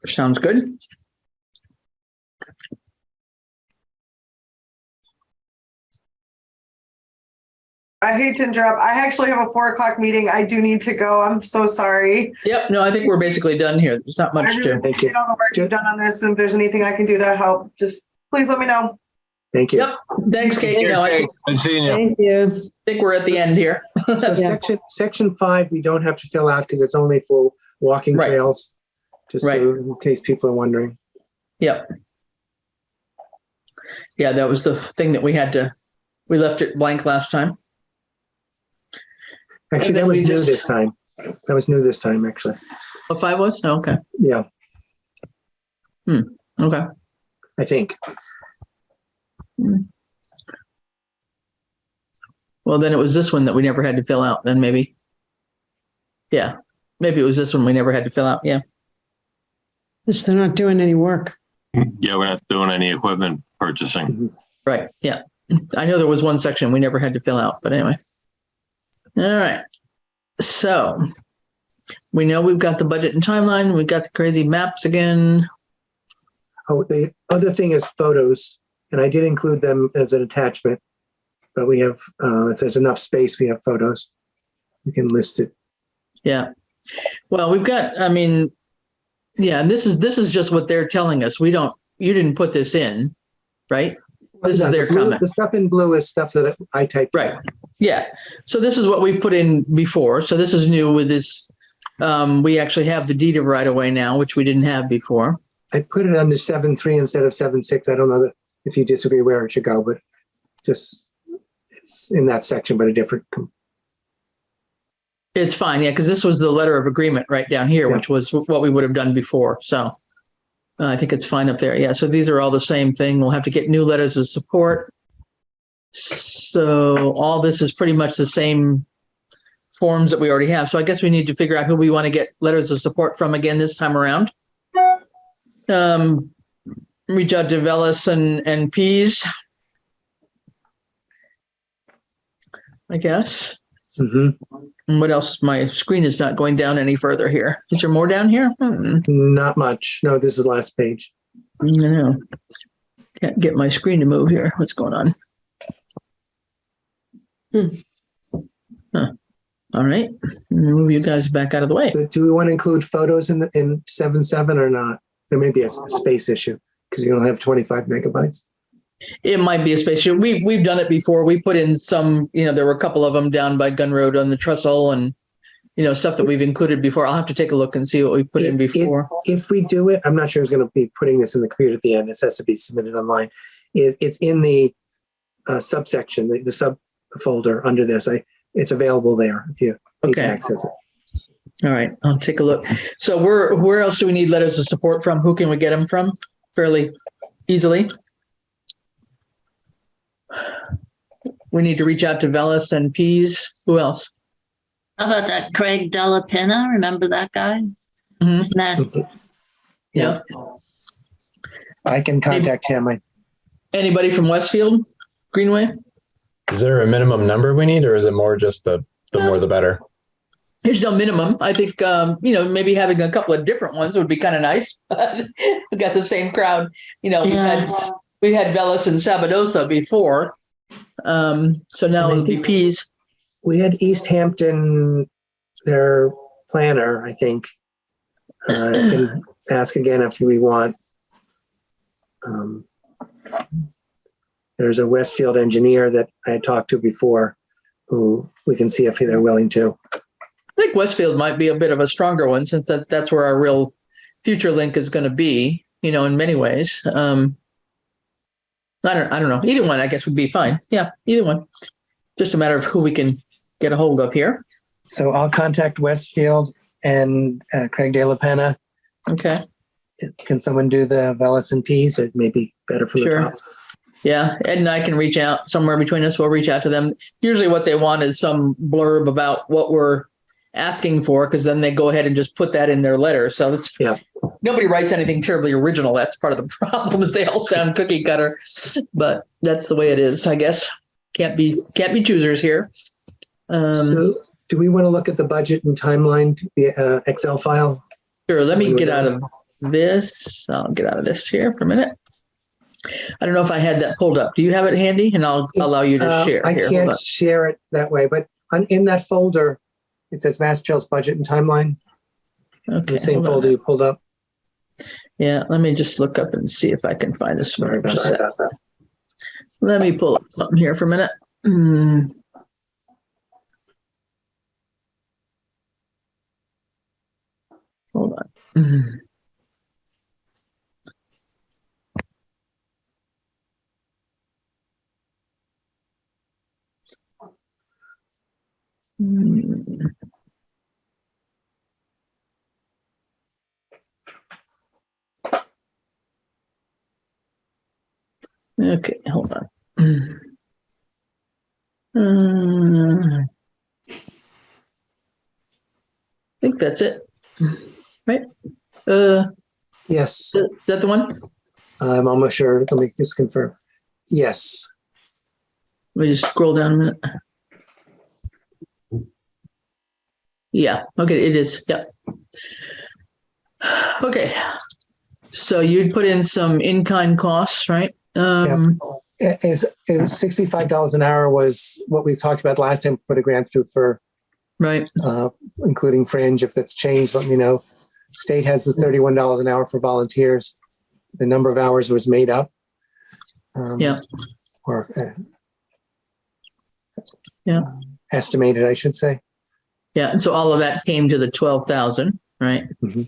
Sounds good. I hate to interrupt. I actually have a 4:00 meeting. I do need to go. I'm so sorry. Yep. No, I think we're basically done here. There's not much I really to. appreciate all the work you've done on this. And if there's anything I can do to help, just please let me know. Thank you. Yep. Thanks, Kate. No, I Good seeing you. Thank you. think we're at the end here. So section 5, we don't have to fill out because it's only for walking Right. trails, just Right. so in case people are wondering. Yep. Yeah, that was the thing that we left it blank last time. Actually, And then that was we new just- this time. That was new this time, actually. Oh, 5 was? Oh, okay. Yeah, Okay. I think. Well, then it was this one that we never had to fill out, then maybe. Yeah. Maybe it was this one we never had to fill out. Yeah. Just they're not doing any work. Yeah, we're not doing any equipment purchasing. Right. Yeah. I know there was one section we never had to fill out, but anyway. All right. So we know we've got the budget and timeline. We've got the crazy maps again. Oh, the other thing is photos, and I did include them as an attachment, but we have, if there's enough space, we have photos. We can list it. Yeah. Well, we've got, yeah, and this is just what they're telling us. You didn't put this in, right? This is their comment. The stuff in blue is stuff that I typed. Right. Yeah. So this is what we've put in before. So this is new with this. We actually have the deed of right of way now, which we didn't have before. I put it under 7.3 instead of 7.6. I don't know if you disagree where it should go, but just it's in that section, but a different. It's fine. Yeah. Because this was the letter of agreement right down here, Yeah. which was what we would have done before. So I think it's fine up there. Yeah. So these are all the same thing. We'll have to get new letters of support. So all this is pretty much the same forms that we already have. So I guess we need to figure out who we want to get letters of support from again this time around. Reach out to Velis and Pease, I guess. Mm-hmm. And what else? My screen is not going down any further here. Is there more down here? Not much. No, this is the last page. No. Can't get my screen to move here. What's going on? Huh. All right. Move you guys back out of the way. So do we want to include photos in 7.7 or not? There may be a space issue because you don't have 25 megabytes. It might be a space issue. We've done it before. We put in some, there were a couple of them down by Gun Road on the trestle and, stuff that we've included before. I'll have to take a look and see what we put in before. If we do it, I'm not sure who's going to be putting this in the computer at the end. This has to be submitted online. It's in the subsection, the subfolder under this. It's available there if you need to access it. All right, I'll take a look. So where else do we need letters of support from? Who can we get them from fairly easily? We need to reach out to Velis and Pease. Who else? How about that Craig Della Pena? Remember that guy? Mhm. Isn't that Yeah. I can contact him. Anybody from Westfield Greenway? Is there a minimum number we need, or is it more just the more the better? There's no minimum. I think, maybe having a couple of different ones would be kind of nice. We got the same crowd. Yeah. we had Velis and Sabadosa before. So now it'll be Pease. We had East Hampton, their planner, I think. I can ask again if we want. There's a Westfield engineer that I had talked to before who we can see if they're willing to. I think Westfield might be a bit of a stronger one since that's where our real future link is going to be, in many ways. I don't know. Either one, I guess, would be fine. Yeah, either one. Just a matter of who we can get a hold of here. So I'll contact Westfield and Craig De La Pena. Okay. Can someone do the Velis and Pease? It may be better for the Sure. top. Yeah, Ed and I can reach out somewhere between us. We'll reach out to them. Usually what they want is some blurb about what we're asking for, because then they go ahead and just put that in their letter. So that's nobody writes anything terribly original. That's part of the problem is they all sound cookie cutter, but that's the way it is, I guess. Can't be choosers here. So do we want to look at the budget and timeline, the Excel file? Sure. Let me get out of this. I'll get out of this here for a minute. I don't know if I had that pulled up. Do you have it handy? And I'll allow you to share. I can't share it that way, but in that folder, it says Mass Trails budget and timeline. Okay. The same folder you pulled up. Yeah. Let me just look up and see if I can find this. Sorry about that. Let me pull up something here for a minute. Hold on. Okay, hold on. I think that's it, right? Yes. Is that the one? I'm almost sure. Let me just confirm. Yes. Let me just scroll down a minute. Yeah, okay, it is. Yep. Okay. So you'd put in some in-kind costs, right? It was $65 an hour was what we talked about last time. Put a grant through for, right, including fringe. If that's changed, let me know. State has the $31 an hour for volunteers. The number of hours was made up. Estimated, I should say. Yeah, and so all of that came to the 12,000, right? Mm-hmm.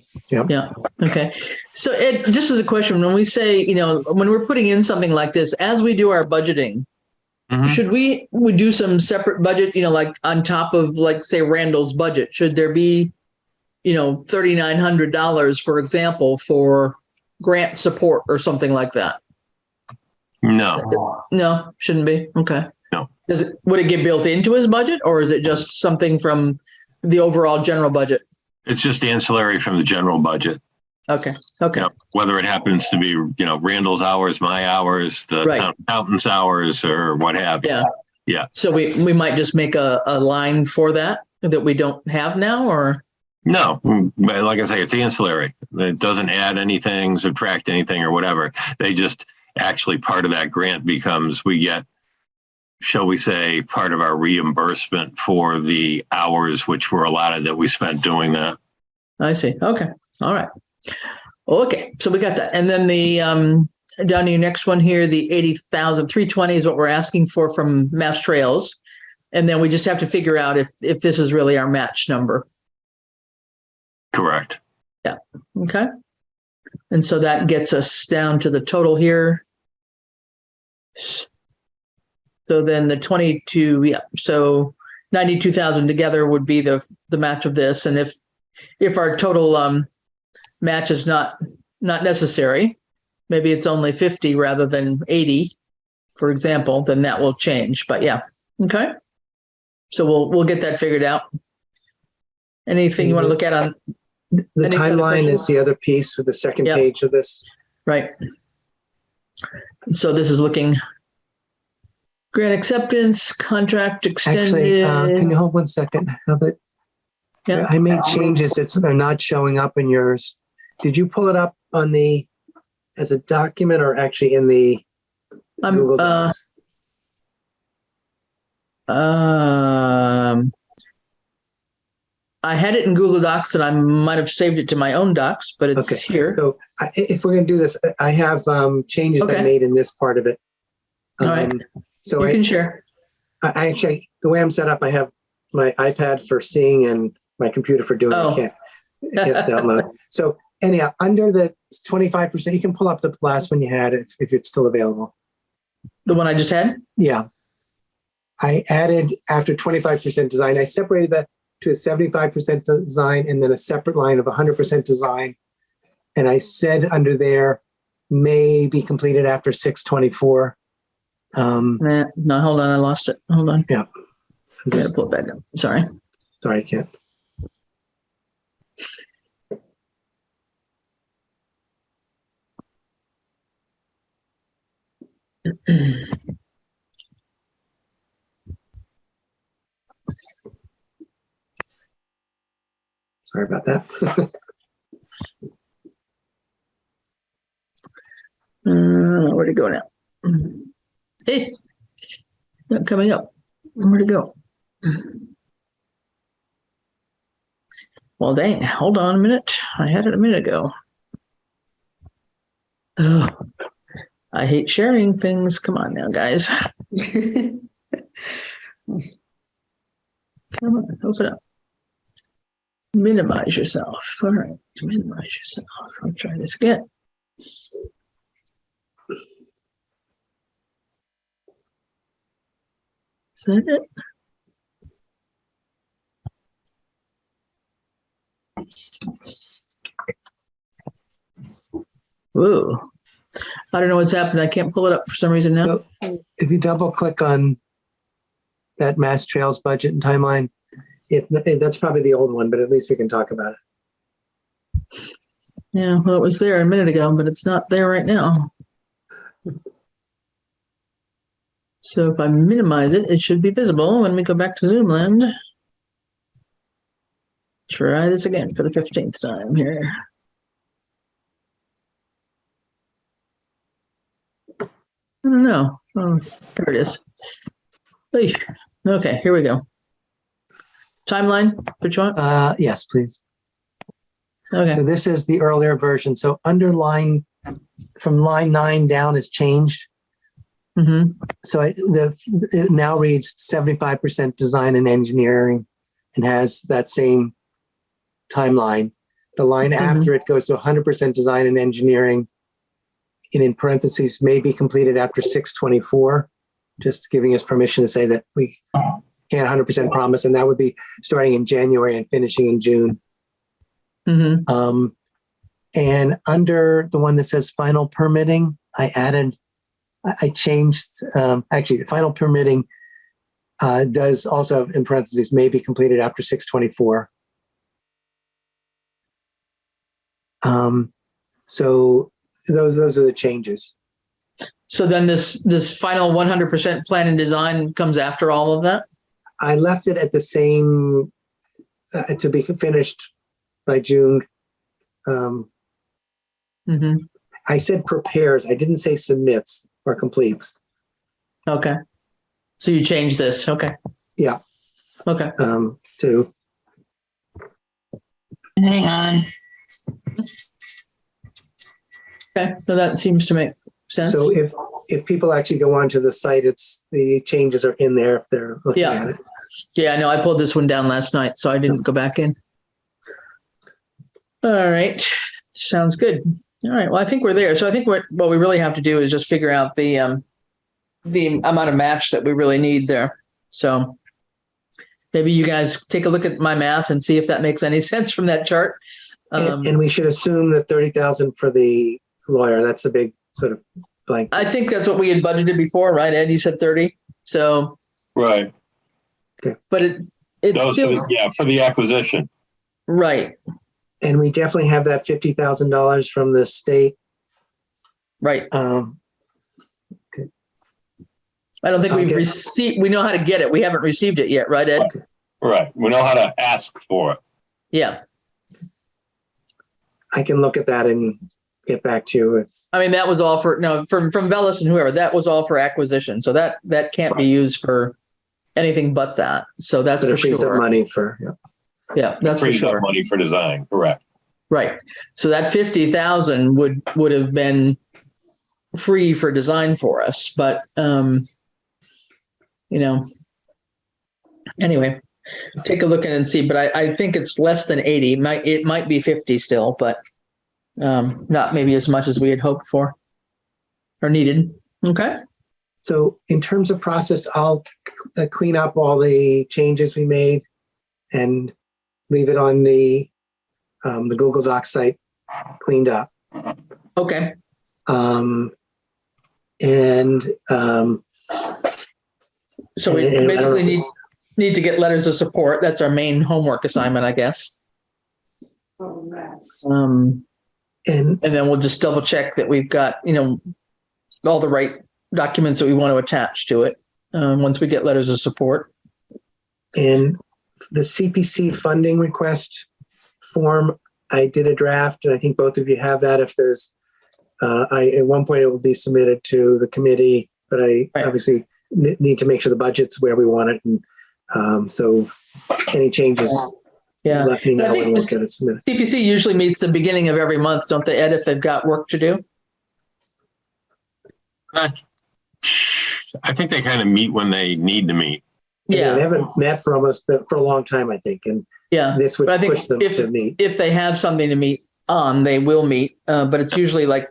Yeah. Okay. So Ed, just as a question, when we say, when we're putting in something like this, as we do our budgeting, should we do some separate budget, like on top of, like, say, Randall's budget? Should there be, $3,900, for example, for grant support or something like that? No. No, shouldn't be. Okay. No. Would it get built into his budget, or is it just something from the overall general budget? It's just ancillary from the general budget. Okay. Whether it happens to be, Randall's hours, my hours, the town accountant's hours, or what have you. Yeah. So we might just make a line for that we don't have now, or? No, like I say, it's ancillary. It doesn't add anything, subtract anything, or whatever. They just actually, part of that grant becomes, we get, shall we say, part of our reimbursement for the hours which were allotted that we spent doing that. I see. Okay. All right. Okay. So we got that. And then the down to your next one here, the 80,320 is what we're asking for from Mass Trails. And then we just have to figure out if this is really our match number. Correct. Yeah. Okay. And so that gets us down to the total here. So then the 22, so 92,000 together would be the match of this. And if if our total match is not necessary, maybe it's only 50 rather than 80, for example, then that will change. But yeah, okay. So we'll get that figured out. Anything you want to look at on The any other timeline questions? is the other piece with the second Yep. page of this. Right. So this is looking grant acceptance, contract Actually, extended. can you hold 1 second? Now that Yeah. I made changes that are not showing up in yours. Did you pull it up on as a document or actually in the Google Docs? I had it in Google Docs and I might have saved it to my own docs, but it's Okay. here. So if we're going to do this, I have changes I Okay. made in this part of it. All right. So You can share. I actually, the way I'm set up, I have my iPad for seeing and my computer for doing. Oh. I can't download. So anyhow, under the 25%, you can pull up the last one you had if it's still available. The one I just had? Yeah. I added after 25% design, I separated that to a 75% design and then a separate line of 100% design. And I said under there, may be completed after 6/24. No, hold on. I lost it. Hold on. Yeah. I gotta pull it back up. Sorry. Sorry, I can't. Sorry about that. Where'd it go now? Hey, not coming up. Where'd it go? Well, dang, hold on a minute. I had it a minute ago. Oh, I hate sharing things. Come on now, guys. Come on, open up. Minimize yourself. All right, minimize yourself. I'll try this again. Is that it? Whoa. I don't know what's happened. I can't pull it up for some reason now. So if you double click on that Mass Trails budget and timeline, that's probably the old one, but at least we can talk about it. Yeah, well, it was there a minute ago, but it's not there right now. So if I minimize it, it should be visible when we go back to Zoomland. Try this again for the 15th time here. I don't know. Oh, there it is. Hey. Okay, here we go. Timeline, which one? Yes, please. Okay. So this is the earlier version. So from line 9 down is changed. Mm-hmm. So it now reads 75% design and engineering and has that same timeline. The line after it goes to 100% design and engineering, and in parentheses, may be completed after 6/24, just giving us permission to say that we can't 100% promise, and that would be starting in January and finishing in June. Mm-hmm. And under the one that says final permitting, I changed, actually, the final permitting does also have in parentheses, may be completed after 6/24. So those are the changes. So then this final 100% plan and design comes after all of that? I left it at the same, to be finished by June. I said prepares. I didn't say submits or completes. Okay. So you changed this. Okay. Yeah. Okay. To Hang on. Okay. So that seems to make sense. so if people actually go onto the site, the changes are in there if they're looking at it. Yeah, I know. I pulled this one down last night, so I didn't go back in. All right. Sounds good. All right. Well, I think we're there. So I think what we really have to do is just figure out the amount of match that we really need there. So maybe you guys take a look at my math and see if that makes any sense from that chart. And we should assume the 30,000 for the lawyer. That's the big sort of blank. I think that's what we had budgeted before, right, Ed? You said 30. So, Right. but it's still for the acquisition. right. And we definitely have that $50,000 from the state. Right. Okay. I don't think we've received. We know how to get it. We haven't received it yet, right, Ed? Right. We know how to ask for it. Yeah. I can look at that and get back to you with. I mean, that was all for from Velis and whoever. That was all for acquisition. So that can't be used for anything but that. So that's for frees up sure. money for Yeah, that's for Frees up sure. money for design. Correct. Right. So that 50,000 would have been free for design for us, but anyway, take a look at it and see. But I think it's less than 80. It might be 50 still, but not maybe as much as we had hoped for or needed. Okay. So in terms of process, I'll clean up all the changes we made and leave it on the Google Docs site cleaned up. Okay. So we basically need to get letters of support. That's our main homework assignment, I guess. Oh, nice. And then we'll just double check that we've got, all the right documents that we want to attach to it once we get letters of support. And the CPC funding request form, I did a draft, and I think both of you have that. If there's, at one point it will be submitted to the committee, but I obviously need to make sure the budget's where we want it. And so any changes, let me know and we'll get it submitted. CPC usually meets the beginning of every month, don't they, Ed, if they've got work to do? I think they kind of meet when they need to meet. Yeah, they haven't met for a long time, I think, and this would push them to meet. If they have something to meet on, they will meet. But it's usually like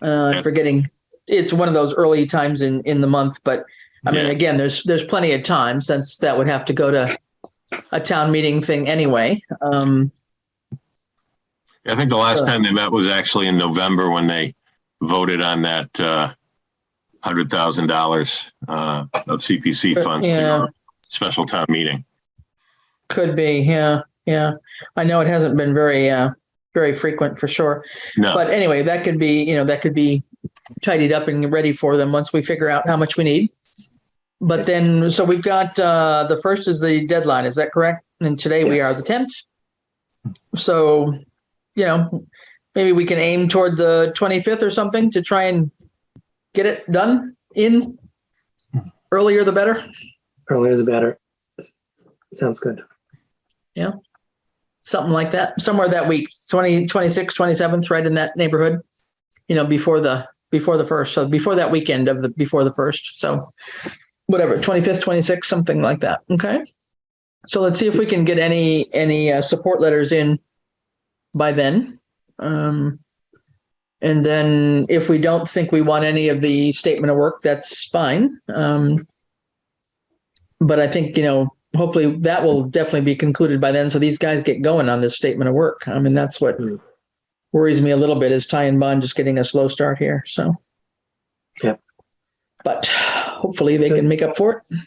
forgetting. It's one of those early times in the month. But I mean, again, there's plenty of time since that would have to go to a town meeting thing anyway. I think the last time they met was actually in November when they voted on that $100,000 of CPC funds to a special town meeting. Could be, yeah. I know it hasn't been very frequent for sure. No. But anyway, that could be tidied up and ready for them once we figure out how much we need. But then, so we've got the 1st is the deadline. Is that correct? And today we are the 10th. So, maybe we can aim toward the 25th or something to try and get it done in earlier the better. Earlier the better. Sounds good. Yeah. Something like that. Somewhere that week, 26th, 27th, right in that neighborhood, before the 1st. So before that weekend before the 1st. So whatever, 25th, 26th, something like that. Okay. So let's see if we can get any support letters in by then. And then if we don't think we want any of the statement of work, that's fine. But I think, hopefully that will definitely be concluded by then. So these guys get going on this statement of work. I mean, that's what worries me a little bit is Ty and Bond just getting a slow start here. So, but hopefully they can make up for it.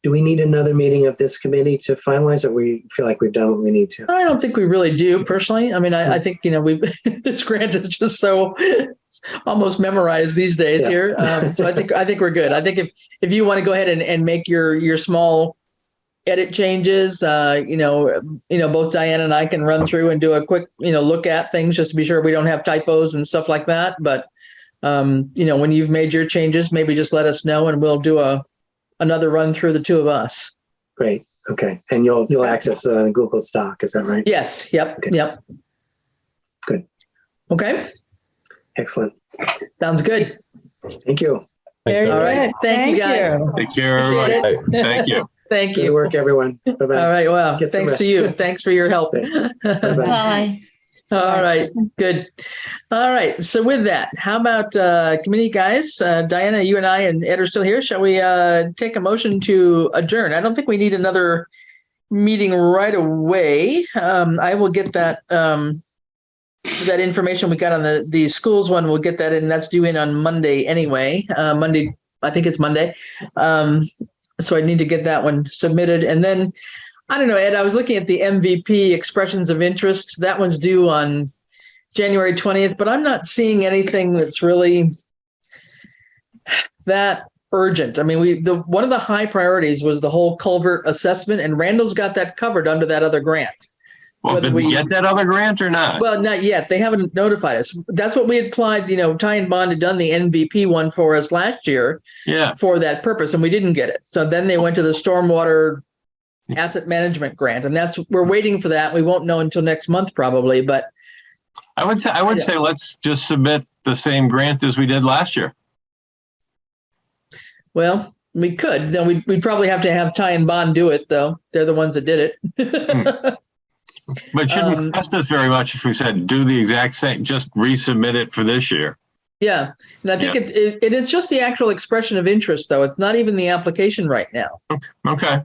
Do we need another meeting of this committee to finalize, or we feel like we've done what we need to? I don't think we really do personally. I mean, I think, this grant is just so almost memorized these days here. So I think we're good. I think if you want to go ahead and make your small edit changes, both Diane and I can run through and do a quick, look at things just to be sure we don't have typos and stuff like that. But, when you've made your changes, maybe just let us know and we'll do another run through the two of us. Great. Okay. And you'll access Google Doc. Is that right? Yes. Yep. Okay. Yep. Good. Okay. Excellent. Sounds good. Thank you. Very All right. Thank you guys. Take care, everybody. Thank you. Thank you. Good work, everyone. Bye-bye. All right. Well, Get some thanks to rest. you. Thanks for your help. Bye-bye. Bye. All right, good. All right, so with that, how about committee guys? Diana, you and I and Ed are still here. Shall we take a motion to adjourn? I don't think we need another meeting right away. I will get that that information we got on the schools one. We'll get that in. That's due in on Monday anyway. Monday, I think it's Monday. So I need to get that one submitted, and then. I don't know, Ed, I was looking at the MVP expressions of interest. That one's due on January 20th, but I'm not seeing anything that's really that urgent. I mean, one of the high priorities was the whole culvert assessment, and Randall's got that covered under that other grant. Well, did we get that other grant or not? Well, not yet. They haven't notified us. That's what we had applied, Ty and Bond had done the MVP one for us last year for that purpose, and we didn't get it. So then they went to the stormwater asset management grant, and we're waiting for that. We won't know until next month probably, but I would say let's just submit the same grant as we did last year. Well, we could. Then we'd probably have to have Ty and Bond do it, though. They're the ones that did it. But shouldn't cost us very much if we said do the exact same, just resubmit it for this year. Yeah, and I think it's just the actual expression of interest, though. It's not even the application right now. Okay.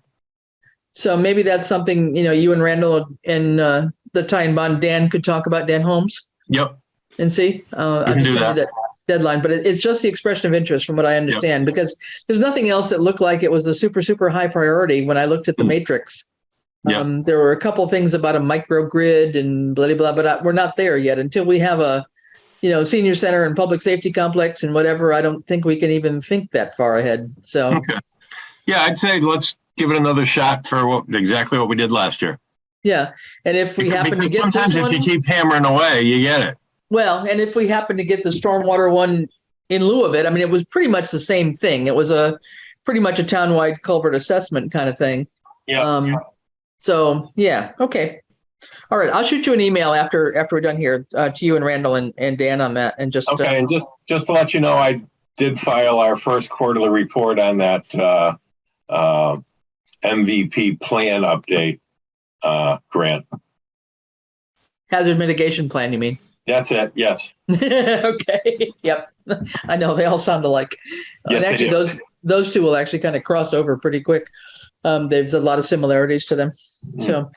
So maybe that's something, you and Randall and the Ty and Bond, Dan could talk about, Dan Holmes. Yep. And see. I can do that deadline, but it's just the expression of interest from what I understand, because there's nothing else that looked like it was a super, super high priority when I looked at the matrix. There were a couple things about a microgrid and blah, blah, blah, but we're not there yet. Until we have a, senior center and public safety complex and whatever, I don't think we can even think that far ahead. So, okay. Yeah, I'd say let's give it another shot for exactly what we did last year. Yeah. And if we happen to get sometimes if you keep hammering away, you get it. Well, and if we happen to get the stormwater one in lieu of it, I mean, it was pretty much the same thing. It was pretty much a townwide culvert assessment kind of thing. Yeah. So yeah. Okay. All right. I'll shoot you an email after we're done here to you and Randall and Dan on that. And just okay. And just to let you know, I did file our first quarterly report on that MVP plan update grant. Hazard mitigation plan, you mean? That's it. Yes. Okay. Yep. I know they all sound alike. Yes, and actually, those two will actually kind of cross over pretty quick. There's a lot of similarities to them. So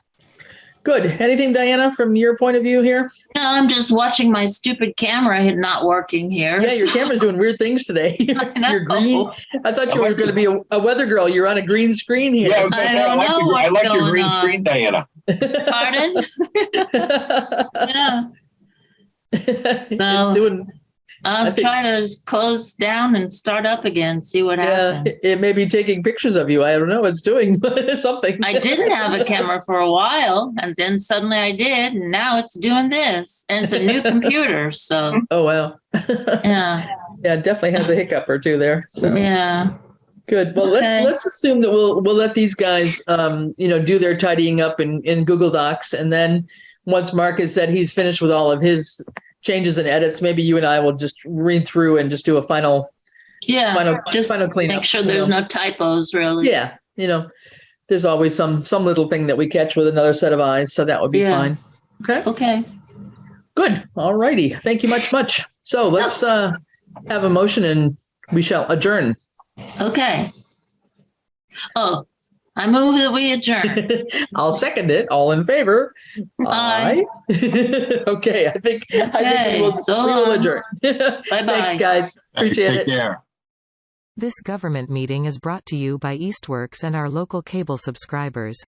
good. Anything, Diana, from your point of view here? No, I'm just watching my stupid camera not working here. Yeah, your camera's doing weird things today. You're green. I thought you were going to be a weather girl. You're on a green screen here. Yeah, I like your green screen, Diana. Pardon? Yeah. So I'm trying to close down and start up again, see what happens. It may be taking pictures of you. I don't know what it's doing, but it's something. I didn't have a camera for a while, and then suddenly I did, and now it's doing this. And it's a new computer, so. Oh, wow. Yeah. Yeah, it definitely has a hiccup or two there. So. Yeah. Good. Well, let's assume that we'll let these guys, do their tidying up in Google Docs, and then once Mark has said he's finished with all of his changes and edits, maybe you and I will just read through and just do a final cleanup. Make sure there's no typos, really. Yeah, there's always some little thing that we catch with another set of eyes, so that would be fine. Okay. Good. All righty. Thank you much. So let's have a motion and we shall adjourn. Okay. Oh, I move that we adjourn. I'll second it. All in favor? Aye. Okay. I think we will adjourn. Bye-bye. Thanks, guys. Appreciate it. Take care. This government meeting is brought to you by Eastworks and our local cable subscribers.